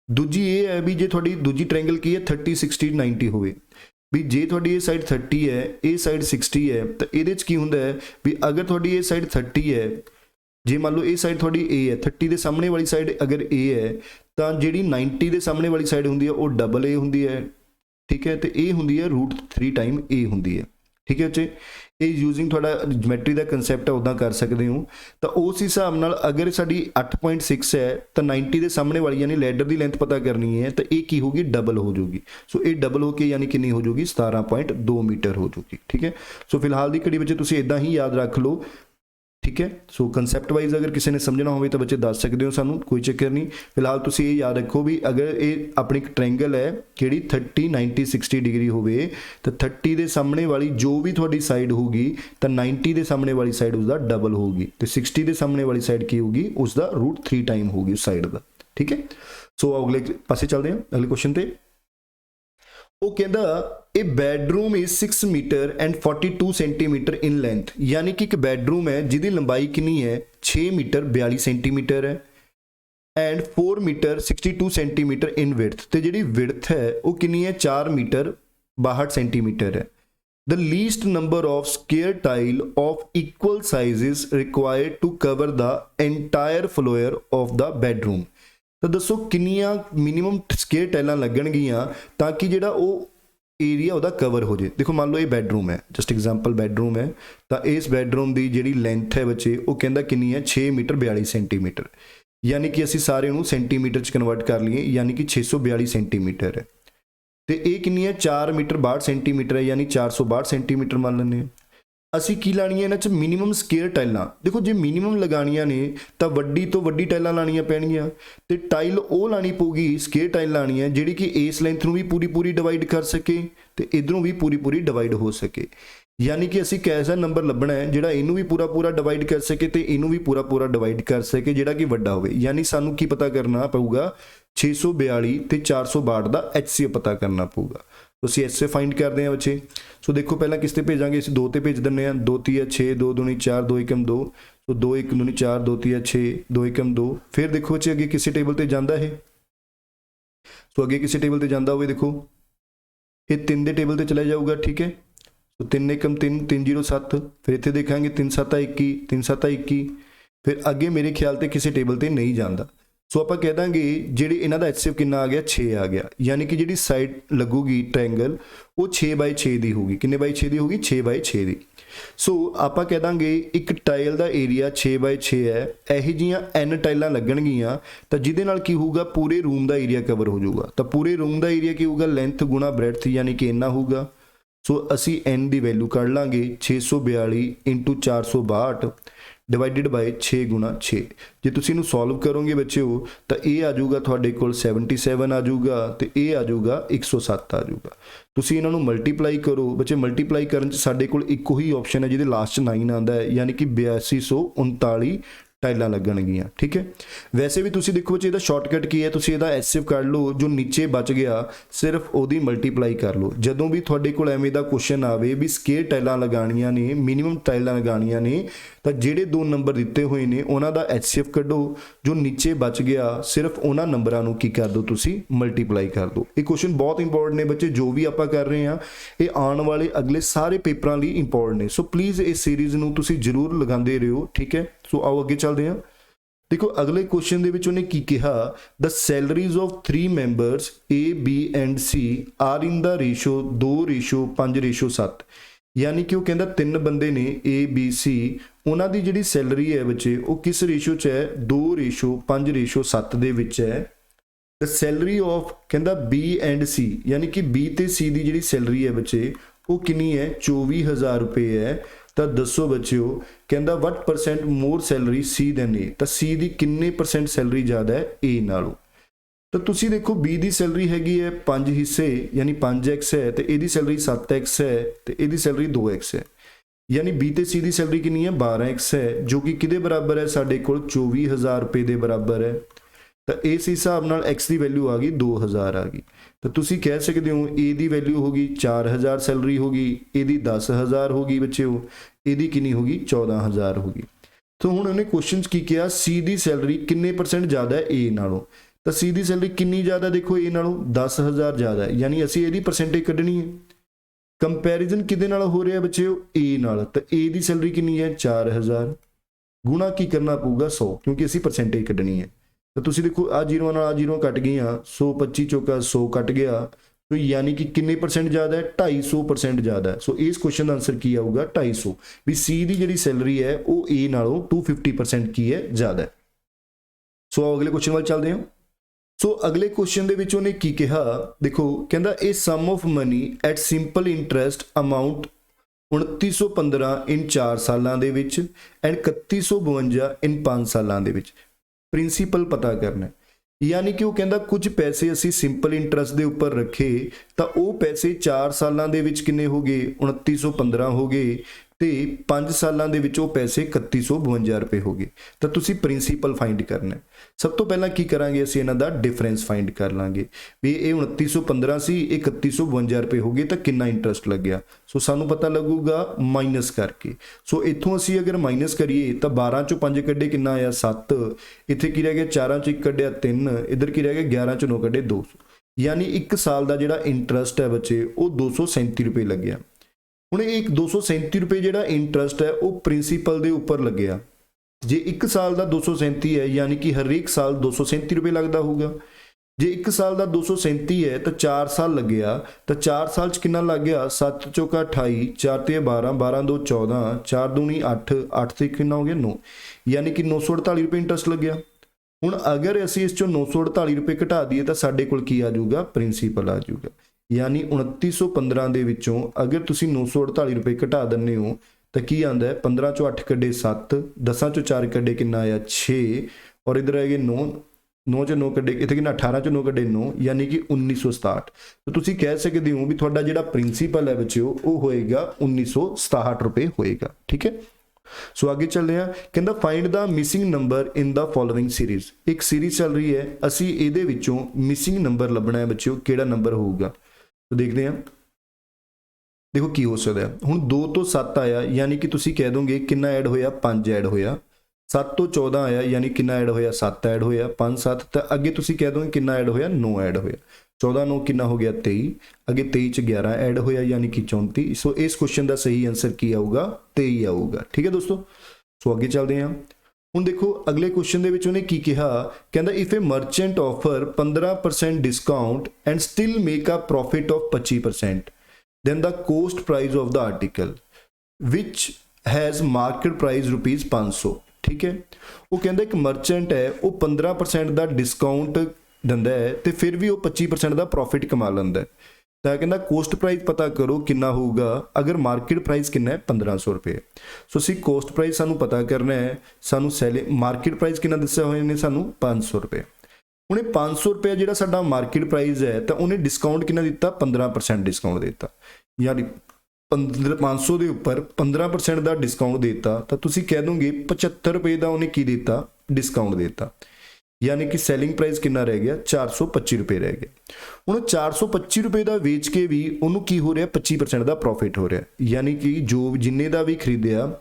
दूजी ये है भी जे थोड़ी दूजी ट्रायंगल की है 30 60 90 होवे, भी जे थोड़ी ये साइड 30 है ये साइड 60 है, तो ये की होंदा है भी अगर थोड़ी ये साइड 30 है, जे मान लो ये साइड थोड़ी ए है 30 के सामने वाली साइड अगर ए है तो जी 90 के सामने वाली साइड होंदी है वो डबल ए होंदी है। ठीक है, तो ये होंदी है √3 टाइम ए होंदी है। ठीक है बच्चे, ये यूजिंग थोड़ा ज्योमैट्री का कंसैप्ट है उदा कर सकते हो। तो उस हिसाब नाल अगर साडी 8.6 है तो 90 के सामने वाली यानी लैडर की लेंथ पता करनी है, तो ये की होगी डबल हो जाएगी। सो ये डबल होके यानी कितनी हो जाएगी 17.2 मीटर हो जाएगी। ठीक है, सो फिलहाल की घड़ी बच्चे तुसीं इदां ही याद रख लो। ठीक है, सो कंसैप्ट वाइज अगर किसी ने समझना हो तो बच्चे दस सकते हो सानू, कोई चक्कर नहीं। फिलहाल तुसीं ये याद रखो भी अगर ये अपनी ट्रायंगल है कि 30 90 60 डिग्री होवे तो 30 के सामने वाली जो भी थोड़ी साइड होगी तो 90 के सामने वाली साइड उसका डबल होगी, तो 60 के सामने वाली साइड की होगी उसका √3 टाइम होगी उस साइड का। ठीक है, सो अगले पासे चलते हैं अगले क्वेश्चन पे। वो कहता a bedroom is 6 metre and 42 centimetre in length, यानी कि एक बेडरूम है जिसकी लंबाई कितनी है 6 मीटर 42 सेंटीमीटर है and 4 metre 62 centimetre in width, तो जी विड्थ है वो कितनी है 4 मीटर 62 सेंटीमीटर है। The least number of square tile of equal sizes required to cover the entire floor of the bedroom, तो दसो किनिया मिनीमम स्क्वेयर टाइलां लगणगियां ताकि जिहड़ा वो एरिया उहदा कवर हो जाए। देखो मान लो ये बैडरूम है, जस्ट एग्जाम्पल बैडरूम है, तो इस बैडरूम की जिहड़ी लेंथ है बच्चे वो कहंदा कितनी है 6 मीटर 42 सेंटीमीटर, यानी कि असी सारे नूं सेंटीमीटर च कन्वर्ट कर लीए यानी कि 642 सेंटीमीटर है। तो ये कितनी है 4 मीटर 62 सेंटीमीटर है, यानी 462 सेंटीमीटर मान लें। ਅਸੀਂ ਕੀ ਲਾਣੀਆਂ ਇਹਨਾਂ 'ਚ ਮਿਨੀਮਮ ਸਕੁਅਰ ਟਾਈਲਾਂ। ਦੇਖੋ ਜੇ ਮਿਨੀਮਮ ਲਗਾਉਣੀਆਂ ਨੇ ਤਾਂ ਵੱਡੀ ਤੋਂ ਵੱਡੀ ਟਾਈਲਾਂ ਲਾਣੀਆਂ ਪੈਣਗੀਆਂ, ਤੇ ਟਾਈਲ ਉਹ ਲਾਣੀ ਪਊਗੀ, ਸਕੁਅਰ ਟਾਈਲ ਲਾਣੀ ਹੈ ਜਿਹੜੀ ਕਿ ਇਸ ਲੈਂਥ ਨੂੰ ਵੀ ਪੂਰੀ ਡਿਵਾਈਡ ਕਰ ਸਕੇ ਤੇ ਇਧਰੋਂ ਵੀ ਪੂਰੀ ਡਿਵਾਈਡ ਹੋ ਸਕੇ। ਯਾਨੀ ਕਿ ਅਸੀਂ ਕੈਸਾ ਨੰਬਰ ਲੱਭਣਾ ਹੈ ਜਿਹੜਾ ਇਹਨੂੰ ਵੀ ਪੂਰਾ ਡਿਵਾਈਡ ਕਰ ਸਕੇ ਤੇ ਇਹਨੂੰ ਵੀ ਪੂਰਾ ਡਿਵਾਈਡ ਕਰ ਸਕੇ, ਜਿਹੜਾ ਕਿ ਵੱਡਾ ਹੋਵੇ। ਯਾਨੀ ਸਾਨੂੰ ਕੀ ਪਤਾ ਕਰਨਾ ਪਊਗਾ, 642 ਤੇ 462 ਦਾ HCF ਪਤਾ ਕਰਨਾ ਪਊਗਾ। ਤੁਸੀਂ HCF फाइंड करते हैं बच्चे। सो देखो पहला किस ते भेजांगे, इस 2 ते भेज दिंदे आ। 2 3 6 2 दूनी 4 2 1 2, सो 2 1 दूनी 4 2 3 6 2 1 2। फिर देखो बच्चे अगे किसी टेबल ते जांदा है, सो अगे किसी टेबल ते जांदा होवे, देखो ये 3 दे टेबल ते चला जाऊगा, ठीक है। सो 3 1 3 3 0 7, फिर इत्थे देखांगे 3 7 21 3 7 21, फिर अगे मेरे ख्याल ते किसी टेबल ते नहीं जांदा। सो आप कह देंगे जी इन्हों का HCF कितना आ गया, 6 आ गया। यानी कि जी साइड लगूगी ट्रायंगल वो 6/6 की होगी। किन्ने बाई 6 की होगी, 6/6 की। सो आप कह देंगे एक टाइल का एरिया 6/6 है, यही जियां N टाइलां लगणगियां तो जिहदे नाल की होगा पूरे रूम का एरिया कवर हो जाऊगा। तो पूरे रूम का एरिया की होगा, लेंथ गुणा ब्रैड्थ, यानी कि इन्ना होगा। सो असी N की वैल्यू कढ़ लाँगे 642 × 462 डिवाइडिड बाय 6 × 6। जे तुसीं इहनूं सॉल्व करोगे बच्चों तो ये आ जाऊगा तुहाडे कोल 77 आ जाऊगा, तो ये आ जाऊगा 107 आ जाऊगा। तुसीं इन्हां नूं मल्टीप्लाई करो बच्चे, मल्टीप्लाई करन च साडे कोल इक्को ही ऑप्शन है जिहदे लास्ट 9 आंदा है, यानी कि 8239 टाइलां लगणगियां, ठीक है। वैसे भी तुसीं देखो बच्चे इहदा शॉर्टकट की है, तुसीं इहदा HCF कढ लो, जो नीचे बच गया सिर्फ ओहदी मल्टीप्लाई कर लो। जदों भी तुहाडे कोल एवें दा क्वेश्चन आवे भी स्केयर टाइलां लगाणियां ने, मिनीमम टाइलां लगाणियां ने, तो जिहड़े 2 नंबर दिते हुए ने उन्हां दा HCF कढो, जो नीचे बच गया सिर्फ उन्हां नंबरां नूं की कर दो, तुसीं मल्टीप्लाई कर दो। ये क्वेश्चन बहुत इंपॉर्टेंट ने बच्चे, जो भी आपां कर रहे हैं ये आने वाले अगले सारे पेपरां लई इंपॉर्टेंट ने। सो प्लीज़ इस सीरीज़ नूं तुसीं जरूर लगांदे रहियो, ठीक है। सो आओ अगे चलते हैं। देखो अगले क्वेश्चन दे विच उन्हें की कहा, the salaries of 3 members A B and C are in the ratio 2:5:7। यानी कि वो कहता 3 बंदे ने A B C, उन्हां दी जिहड़ी सैलरी है बच्चे वो किस रेशो च है, 2:5:7 दे विच है। द सैलरी ऑफ कहता B and C, यानी कि B ते C दी जिहड़ी सैलरी है बच्चे वो कितनी है, 24,000 रुपये है। तो दसो बच्चों कहता what percent more salary C than A, तो C दी किन्ने परसेंट सैलरी ज़्यादा है A नालों। तो तुसी देखो B दी सैलरी हैगी है 5 हिस्से यानी 5x है, तो ਇਹਦੀ सैलरी 7x है, तो ਇਹਦੀ सैलरी 2x है। यानी B ते C दी सैलरी कितनी है, 12x है, जो कि किहदे बराबर है, साडे कोल 24,000 रुपये के बराबर है। तो इस हिसाब नाल x की वैल्यू आ गई 2000 आ गई। तो तुसी कह सकते हो ए दी वैल्यू होगी 4000 सैलरी होगी, एदी 10,000 होगी बच्चों, एदी कितनी होगी 14,000 होगी। तो हुण उन्हें क्वेश्चन की किया C दी सैलरी किन्ने परसेंट ज़्यादा है A नालों। तो C दी सैलरी कितनी ज़्यादा, देखो A नालों 10,000 ज़्यादा है, यानी असी एदी परसेंटेज कढ़नी है। कंपैरिजन किहदे नाल हो रहा है बच्चों, A नाल। तो A दी सैलरी कितनी है 4000, गुणा की करना पऊगा 100, क्योंकि असी परसेंटेज कढ़नी है। तो तुसी देखो आ जीरो नाल आ जीरो कट गई, 125 चौका 100 कट गया, तो यानी कि किन्ने परसेंट ज़्यादा है, 250% ज़्यादा है। सो इस क्वेश्चन का आंसर की आऊगा 250, भी C की जी सैलरी है वो A नालों 250% की है ज़्यादा है। सो आओ अगले क्वेश्चन वाल चलते हैं। सो अगले क्वेश्चन के उन्हें की कहा, देखो कहता a sum of money at simple interest amount 2915 in 4 सालों के विच एंड 3152 इन 5 सालों के विच। प्रिंसीपल पता करना है, यानी कि वो कहता कुछ पैसे असी सिंपल इंटरस्ट के उपर रखे तो वो पैसे 4 सालों के विच किन्ने हो गए, 2915 हो गए, तो 5 सालों के विच वो पैसे 3152 रुपये हो गए। तो तुसी प्रिंसीपल फाइंड करना है। सब तो पहला की करांगे, असी इन्हां दा डिफरेंस फाइंड कर लांगे भी ये 2915 सी, ये 3152 रुपये हो गए, तो कितना इंटरस्ट लग गया। सो सानू पता लगूगा माइनस करके। सो इत्थों असी अगर माइनस करिए तो 12 चों 5 कड्ढे कितना आया 7, इत्थे की रह गया 4 चों 1 कड्ढिया 3, इधर की रह गया 11 चों 9 कड्ढे 200, यानी 1 साल का जिहड़ा इंटरस्ट है बच्चे वो 237 रुपये लग गया। हुण एक 237 रुपये जिहड़ा इंटरस्ट है वो प्रिंसीपल के उपर लग्या। जे 1 साल का 237 है यानी कि हरेक साल 237 रुपये लगता होगा। जे 1 साल का 237 है तो 4 साल लग गया, तो 4 साल कितना लग गया, 7 चौका 28, 4 ते 12, 12 2 14, 4 दूनी 8, 8 से कितना हो गया 9, यानी कि 948 रुपये इंटरस्ट लग गया। हुण अगर असी इस चों 948 रुपये घटा दिए तो साडे कोल की आ जाऊगा, प्रिंसीपल आ जाऊगा। यानी 2915 दे विचों अगर तुसी 948 रुपये घटा दिंदे हो तो की आंदा है 15 चो 8 कड्डे 7, 10 चो 4 कड्डे कितना आया 6, और इधर है 9, 9 चो 9 कड्डे इतने कितना 18 चो 9 कड्डे 9, यानी कि 1967। तो तुसी कह सकते हो भी थोड़ा जिहड़ा प्रिंसीपल है बच्चों वो होएगा 1967 रुपये होएगा। ठीक है, सो आगे चल रहे हैं। कहता find the missing number in the following series. एक सीरीज चल रही है, असी इहदे विचों मिसिंग नंबर लभना है बच्चों, किहड़ा नंबर होगा। तो देखते हैं, देखो की हो सकता है। हुण 2 तो 7 आया, यानी कि तुसी कह दोगे कितना ऐड होया 5 ऐड होया। 7 तो 14 आया, यानी कितना ऐड होया 7 ऐड होया। 5 7 तो अगे तुसी कह दोगे कितना ऐड होया 9 ऐड होया। 14 9 कितना हो गया 23, अगे 23 च 11 ऐड होया, यानी कि 34। सो इस क्वेश्चन का सही आंसर की आऊगा 23 आऊगा। ठीक है दोस्तों, सो अगे चलते हैं। हुण देखो अगले क्वेश्चन दे विच उहने की कहा, कहंदा if a merchant offer 15% discount and still make a profit of 25%, then the cost price of the article which has market price rupees 500। ठीक है, वो कहता एक मर्चेंट है वो 15% का डिस्काउंट दिंदा है तो फिर भी वो 25% का प्रॉफिट कमा लैंदा है। तो कहता कोस्ट प्राइस पता करो कितना होगा अगर मार्केट प्राइस कितना है 1500 रुपये। सो असी कोस्ट प्राइस सानू पता करना है, सानू सैलिंग मार्केट प्राइस कितना दस्या हुए ने सानू 500 रुपये। उन्हें 500 रुपया जो साडा मार्केट प्राइस है तो उन्हें डिस्काउंट कितना दिता 15% डिस्काउंट दिता, यानी 500 के उपर 15% का डिस्काउंट देता तो तुसी कह दोगे 75 रुपये का उन्हें की देता डिस्काउंट देता, यानी कि सैलिंग प्राइस कितना रह गया 425 रुपये रह गया। उन्हें 425 रुपये का वेच के भी उन्होंने की हो रहा 25% का प्रॉफिट हो रहा, यानी कि जो जिन्ने का भी खरीदया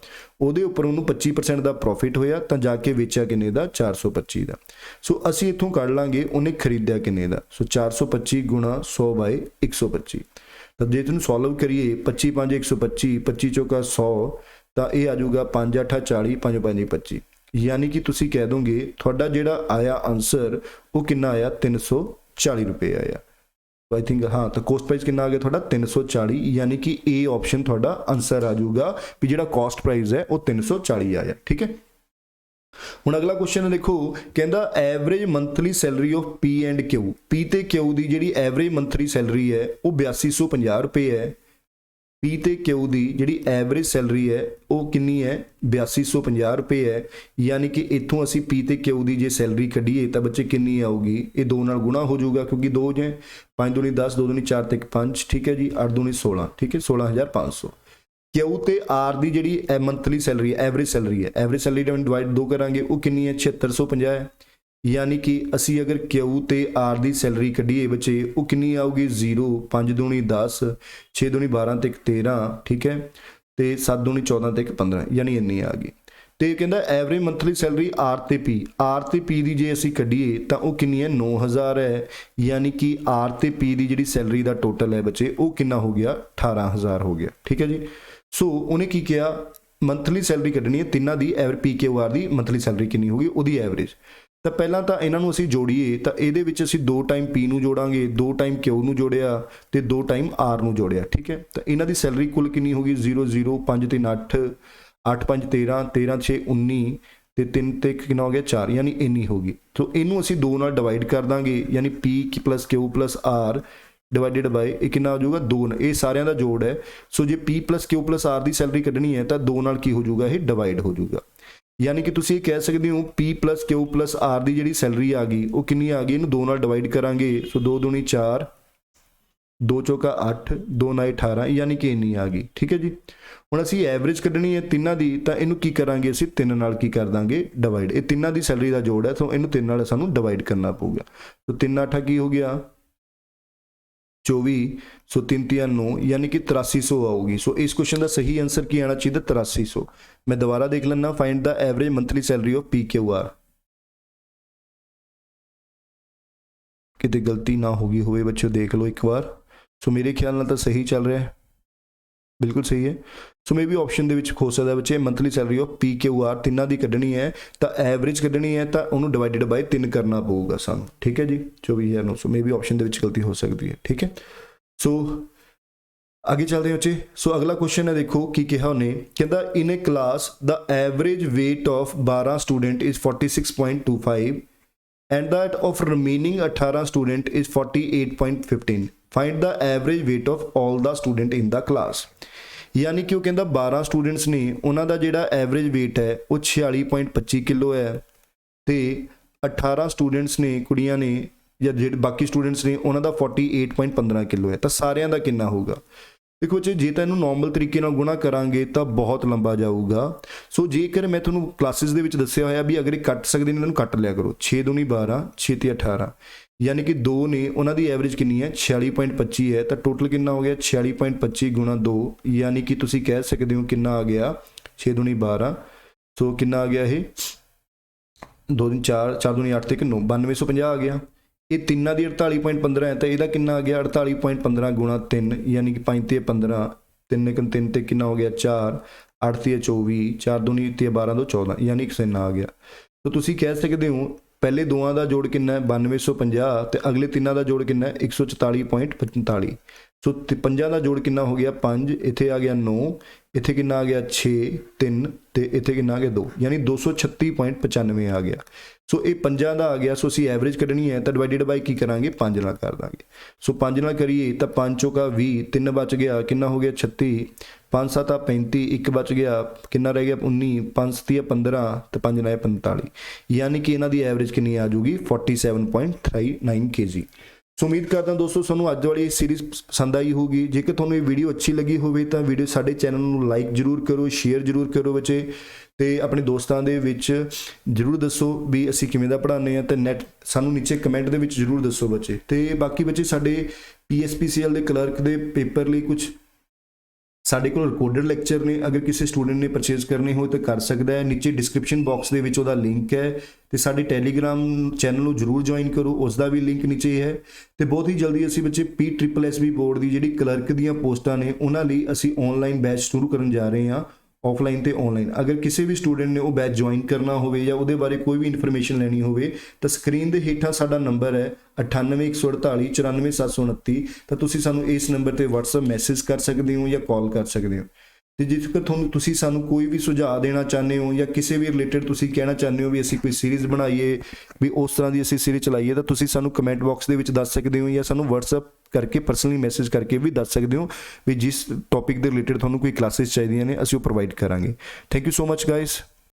ਉਹਦੇ ਉੱਪਰ ਉਹਨੂੰ 25% ਦਾ ਪ੍ਰੋਫਿਟ ਹੋਇਆ ਤਾਂ ਜਾ ਕੇ ਵੇਚਿਆ ਕਿੰਨੇ ਦਾ 425 ਦਾ। ਸੋ ਅਸੀਂ ਇੱਥੋਂ ਕੱਢ ਲਾਂਗੇ ਉਹਨੇ ਖਰੀਦਿਆ ਕਿੰਨੇ ਦਾ। ਸੋ 425 ਗੁਣਾ 100 ਬਾਈ 125। ਤਾਂ ਜੇ ਤੁਹਾਨੂੰ ਸੋਲਵ ਕਰੀਏ 25 5 125, 25 ਚੌਕਾ 100 ਤਾਂ ਇਹ ਆ ਜਾਊਗਾ 5 8 40, 5 5 25, यानी कि तुसी कह दोगे थोड़ा जिहड़ा आया आंसर वो कितना आया 340 रुपये आया। आई थिंक हाँ, तो कोस्ट प्राइस कितना आ गया थोड़ा 340, यानी कि ए ऑप्शन थोड़ा आंसर आ जाऊगा भी जिहड़ा कॉस्ट प्राइस है वो 340 आया। ठीक है, हुण अगला क्वेश्चन देखो, कहता average monthly salary of P and Q. P ते क्यू की जिहड़ी एवरेज मंथली सैलरी है वो 8250 रुपये है। पी ते क्यू की जिहड़ी एवरेज सैलरी है वो कितनी है 8250 रुपये है, यानी कि इत्थों असी पी ते क्यू की जे सैलरी कढ़ीए तो बच्चे कितनी आऊगी, ये 2 नाल गुणा हो जाऊगा क्योंकि 2 जे 5 दूनी 10, 2 दूनी 4 ते 5, ठीक है जी, 8 दूनी 16, ठीक है 16500। क्यू ते आर की जिहड़ी मंथली सैलरी है एवरेज सैलरी है, एवरेज सैलरी डिवाइड 2 करांगे वो कितनी है 7650 है, यानी कि असी अगर क्यू ते आर की सैलरी कढ़ीए बच्चे वो कितनी आऊगी 0, 5 दूनी 10, 6 दूनी 12 ते 13, ठीक है, तो 7 दूनी 14 ते 15, यानी इन्नी आ गई। तो कहता एवरेज मंथली सैलरी आर ते पी की जे असी कढ़ीए तो वह कितनी है 9000 है, यानी कि आर ते पी की जी सैलरी का टोटल है बच्चे वो कितना हो गया 18000 हो गया। ठीक है जी, सो उन्हें की किया मंथली सैलरी कढ़नी है तिन्हों की पी क्यू आर की मंथली सैलरी कितनी होगी उसकी एवरेज। तो पहला तो इन्हों असी जोड़िए तो ये असी 2 टाइम पी नूं जोड़ांगे, 2 टाइम क्यू नूं जोड़िया तो 2 टाइम आर नूं जोड़िया। ठीक है, तो इन्हों की सैलरी कुल कितनी होगी 0 0 5 3 8, 8 5 13, 13 6 19 तो 3 ते कितना हो गया 4, यानी इन्नी होगी। तो इनू असी 2 नाल डिवाइड कर देंगे, यानी P plus Q plus R divided by ये कितना हो जाऊगा 2, ये सारिਆਂ ਦਾ जोड़ है। सो जे P plus Q plus R की सैलरी कढ़नी है तो 2 नाल की हो जाऊगा ये डिवाइड हो जाऊगा, यानी कि तुम कह सकते हो P plus Q plus R की जी सैलरी आ गई वो कितनी आ गई, इन्हू 2 नाल डिवाइड करांगे। सो 2 दूनी 4, 2 चौका 8, 2 नाल 18, यानी कि इन्नी आ गई। ठीक है जी, हुण असी एवरेज कढ़नी है तिन्हां दी तो इनू की करांगे असी 3 नाल की कर देंगे डिवाइड, ये तिन्हां दी सैलरी का जोड़ है तो इनू 3 नाल सानू डिवाइड करना पऊगा। तो 3 8 की हो गया 24, सो 3 3 9, यानी कि 8300 आऊगी। सो इस क्वेश्चन का सही आंसर की आना चाहिए 8300। मैं दोबारा देख लेना, find the average monthly salary of P Q are. कितने गलती ना होगी होवे बच्चों देख लो एक बार। सो मेरे ख्याल नाल तो सही चल रहा है, बिल्कुल सही है। सो मे भी ऑप्शन के हो सकता है बच्चे monthly salary of P Q R तिन्हों की कढ़नी है तो एवरेज कढ़नी है तो उन्होंने डिवाइडेड बाय 3 करना पऊगा सानू। ठीक है जी, 24000। सो मे भी ऑप्शन के गलती हो सकती है। ठीक है, सो आगे चलते हैं बच्चे। सो अगला क्वेश्चन है, देखो की कहा उन्हें, कहता in a class the average weight of 12 student is 46.25 and that of remaining 18 student is 48.15। Find the average weight of all the student in the class. ਯਾਨੀ ਕਿ ਉਹ ਕਹਿੰਦਾ 12 ਸਟੂਡੈਂਟਸ ਨੇ, ਉਹਨਾਂ ਦਾ ਜਿਹੜਾ ਐਵਰੇਜ weight ਹੈ ਉਹ 46.25 ਕਿਲੋ ਹੈ, ਤੇ 18 ਸਟੂਡੈਂਟਸ ਨੇ ਕੁੜੀਆਂ ਨੇ ਜਾਂ ਜਿਹੜੇ ਬਾਕੀ ਸਟੂਡੈਂਟਸ ਨੇ ਉਹਨਾਂ ਦਾ 48.15 ਕਿਲੋ ਹੈ। ਤਾਂ ਸਾਰਿਆਂ ਦਾ ਕਿੰਨਾ ਹੋਊਗਾ? ਦੇਖੋ ਜੀ, ਜੇ ਤਾਂ ਇਹਨੂੰ ਨੋਰਮਲ ਤਰੀਕੇ ਨਾਲ ਗੁਣਾ ਕਰਾਂਗੇ ਤਾਂ ਬਹੁਤ ਲੰਬਾ ਜਾਊਗਾ। ਸੋ ਜੇਕਰ ਮੈਂ ਤੁਹਾਨੂੰ ਕਲਾਸਿਸ ਦੇ ਵਿੱਚ ਦੱਸਿਆ ਹੋਇਆ ਵੀ ਅਗਰ ਇਹ ਕੱਟ ਸਕਦੇ ਨੇ, ਇਹਨਾਂ ਨੂੰ ਕੱਟ ਲਿਆ ਕਰੋ। 6 ਦੂਣੀ 12, 6 ਤੇ 18, ਯਾਨੀ ਕਿ 2 ਨੇ, ਉਹਨਾਂ ਦੀ ਐਵਰੇਜ ਕਿੰਨੀ ਹੈ? 46.25 ਹੈ। ਤਾਂ ਟੋਟਲ ਕਿੰਨਾ ਹੋ ਗਿਆ? 46.25 ਗੁਣਾ 2, ਯਾਨੀ ਕਿ ਤੁਸੀਂ ਕਹਿ ਸਕਦੇ ਹੋ ਕਿੰਨਾ ਆ ਗਿਆ? 6 ਦੂਣੀ 12, ਸੋ ਕਿੰਨਾ ਆ ਗਿਆ ਇਹ? 2 ਦਿਨ 4, 4 ਦੂਣੀ 8 ਤੇ 9, 9250 ਆ ਗਿਆ। ਇਹ ਤਿੰਨਾਂ ਦੀ 48.15 ਹੈ, ਤਾਂ ਇਹਦਾ ਕਿੰਨਾ ਆ ਗਿਆ? 48.15 ਗੁਣਾ 3, ਯਾਨੀ ਕਿ 5 ਤੇ 15, 3 ਤੇ ਕਿੰਨਾ ਹੋ ਗਿਆ? 4, 8 ਤੇ 24, 4 ਦੂਣੀ ਤੇ 12 ਤੋਂ 14, ਯਾਨੀ ਕਿ ਇੰਨਾ ਆ ਗਿਆ। ਤਾਂ ਤੁਸੀਂ ਕਹਿ ਸਕਦੇ ਹੋ ਪਹਿਲੇ ਦੋਆਂ ਦਾ ਜੋੜ ਕਿੰਨਾ ਹੈ? 9250, ਤੇ ਅਗਲੇ ਤਿੰਨਾਂ ਦਾ ਜੋੜ ਕਿੰਨਾ ਹੈ? 144.45। ਸੋ ਪੰਜਾਂ ਦਾ ਜੋੜ ਕਿੰਨਾ ਹੋ ਗਿਆ? 5, ਇੱਥੇ ਆ ਗਿਆ 9, ਇੱਥੇ ਕਿੰਨਾ ਆ ਗਿਆ? 6, 3, ਤੇ ਇੱਥੇ ਕਿੰਨਾ ਆ ਗਿਆ? 2, ਯਾਨੀ 236.95 ਆ ਗਿਆ। ਸੋ ਇਹ ਪੰਜਾਂ ਦਾ ਆ ਗਿਆ। ਸੋ ਅਸੀਂ ਐਵਰੇਜ ਕੱਢਣੀ ਹੈ ਤਾਂ ਡਿਵਾਈਡਡ ਬਾਈ ਕੀ ਕਰਾਂਗੇ? 5 ਨਾਲ ਕਰ ਦਾਂਗੇ। ਸੋ 5 ਨਾਲ ਕਰੀਏ ਤਾਂ 5 ਚੌਕਾ 20, 3 ਬਚ ਗਿਆ, ਕਿੰਨਾ ਹੋ ਗਿਆ? 36, 5 7 35, 1 ਬਚ ਗਿਆ, ਕਿੰਨਾ ਰਹਿ ਗਿਆ? 19, 5 7 15, ਤੇ 5 9 45, ਯਾਨੀ ਕਿ ਇਹਨਾਂ ਦੀ ਐਵਰੇਜ ਕਿੰਨੀ ਆ ਜਾਊਗੀ? 47.39 kg। ਸੋ ਉਮੀਦ ਕਰਦਾ ਦੋਸਤੋ ਤੁਹਾਨੂੰ ਅੱਜ ਵਾਲੀ ਸੀਰੀਜ਼ ਪਸੰਦ ਆਈ ਹੋਊਗੀ। ਜੇਕਰ ਤੁਹਾਨੂੰ ਇਹ ਵੀਡੀਓ ਅੱਛੀ ਲੱਗੀ ਹੋਵੇ ਤਾਂ ਵੀਡੀਓ ਸਾਡੇ ਚੈਨਲ ਨੂੰ ਲਾਈਕ ਜ਼ਰੂਰ ਕਰੋ, ਸ਼ੇਅਰ ਜ਼ਰੂਰ ਕਰੋ ਬੱਚੇ, ਤੇ ਆਪਣੇ ਦੋਸਤਾਂ ਦੇ ਵਿੱਚ ਜ਼ਰੂਰ ਦੱਸੋ ਵੀ ਅਸੀਂ ਕਿਵੇਂ ਦਾ ਪੜ੍ਹਾਉਂਦੇ ਹਾਂ, ਤੇ ਸਾਨੂੰ ਨੀਚੇ ਕਮੈਂਟ ਦੇ ਵਿੱਚ ਜ਼ਰੂਰ ਦੱਸੋ ਬੱਚੇ। ਤੇ ਬਾਕੀ ਬੱਚੇ ਸਾਡੇ PSPCL ਦੇ ਕਲਰਕ ਦੇ ਪੇਪਰ ਲਈ ਕੁਝ ਸਾਡੇ ਕੋਲ ਰਿਕਾਰਡਡ ਲੈਕਚਰ ਨੇ, ਅਗਰ ਕਿਸੇ ਸਟੂਡੈਂਟ ਨੇ ਪਰਚੇਜ਼ ਕਰਨੇ ਹੋਏ ਤਾਂ ਕਰ ਸਕਦਾ ਹੈ। ਨੀਚੇ ਡਿਸਕ੍ਰਿਪਸ਼ਨ ਬਾਕਸ ਦੇ ਵਿੱਚ ਉਹਦਾ ਲਿੰਕ ਹੈ, ਤੇ ਸਾਡੇ ਟੈਲੀਗ੍ਰਾਮ ਚੈਨਲ ਨੂੰ ਜ਼ਰੂਰ ਜੁਆਇਨ ਕਰੋ, ਉਸ ਦਾ ਵੀ ਲਿੰਕ ਨੀਚੇ ਹੈ। ਤੇ ਬਹੁਤ ਹੀ ਜਲਦੀ ਅਸੀਂ ਬੱਚੇ PSSB ਬੋਰਡ ਦੀ ਜਿਹੜੀ ਕਲਰਕ ਦੀਆਂ ਪੋਸਟਾਂ ਨੇ ਉਹਨਾਂ ਲਈ ਅਸੀਂ ਆਨਲਾਈਨ ਬੈਚ ਸ਼ੁਰੂ ਕਰਨ ਜਾ ਰਹੇ ਹਾਂ, ਆਫਲਾਈਨ ਤੇ ਆਨਲਾਈਨ। ਅਗਰ ਕਿਸੇ ਵੀ ਸਟੂਡੈਂਟ ਨੇ ਉਹ ਬੈਚ ਜੁਆਇਨ ਕਰਨਾ ਹੋਵੇ ਜਾਂ ਉਹਦੇ ਬਾਰੇ ਕੋਈ ਵੀ ਇਨਫੋਰਮੇਸ਼ਨ ਲੈਣੀ ਹੋਵੇ ਤਾਂ ਸਕਰੀਨ ਦੇ ਹੇਠਾਂ ਸਾਡਾ ਨੰਬਰ ਹੈ 9814 94729, ਤਾਂ ਤੁਸੀਂ ਸਾਨੂੰ ਇਸ ਨੰਬਰ ਤੇ WhatsApp ਮੈਸੇਜ ਕਰ ਸਕਦੇ ਹੋ ਜਾਂ ਕਾਲ ਕਰ ਸਕਦੇ ਹੋ। ਤੇ ਜੇਕਰ ਤੁਸੀਂ ਸਾਨੂੰ ਕੋਈ ਵੀ ਸੁਝਾਅ ਦੇਣਾ ਚਾਹੁੰਦੇ ਹੋ ਜਾਂ ਕਿਸੇ ਵੀ ਰਿਲੇਟਡ ਤੁਸੀਂ ਕਹਿਣਾ ਚਾਹੁੰਦੇ ਹੋ ਵੀ ਅਸੀਂ ਕੋਈ ਸੀਰੀਜ਼ ਬਣਾਈਏ, ਵੀ ਉਸ ਤਰ੍ਹਾਂ ਦੀ ਅਸੀਂ ਸੀਰੀਜ਼ ਚਲਾਈਏ, ਤਾਂ ਤੁਸੀਂ ਸਾਨੂੰ ਕਮੈਂਟ ਬਾਕਸ ਦੇ ਵਿੱਚ ਦੱਸ ਸਕਦੇ ਹੋ ਜਾਂ ਸਾਨੂੰ WhatsApp ਕਰਕੇ ਪਰਸਨਲੀ ਮੈਸੇਜ ਕਰਕੇ ਵੀ ਦੱਸ ਸਕਦੇ ਹੋ ਵੀ ਜਿਸ ਟੌਪਿਕ ਦੇ ਰਿਲੇਟਡ ਤੁਹਾਨੂੰ ਕੋਈ ਕਲਾਸਿਸ ਚਾਹੀਦੀਆਂ ਨੇ ਅਸੀਂ ਉਹ ਪ੍ਰੋਵਾਈਡ ਕਰਾਂਗੇ। Thank you so much guys.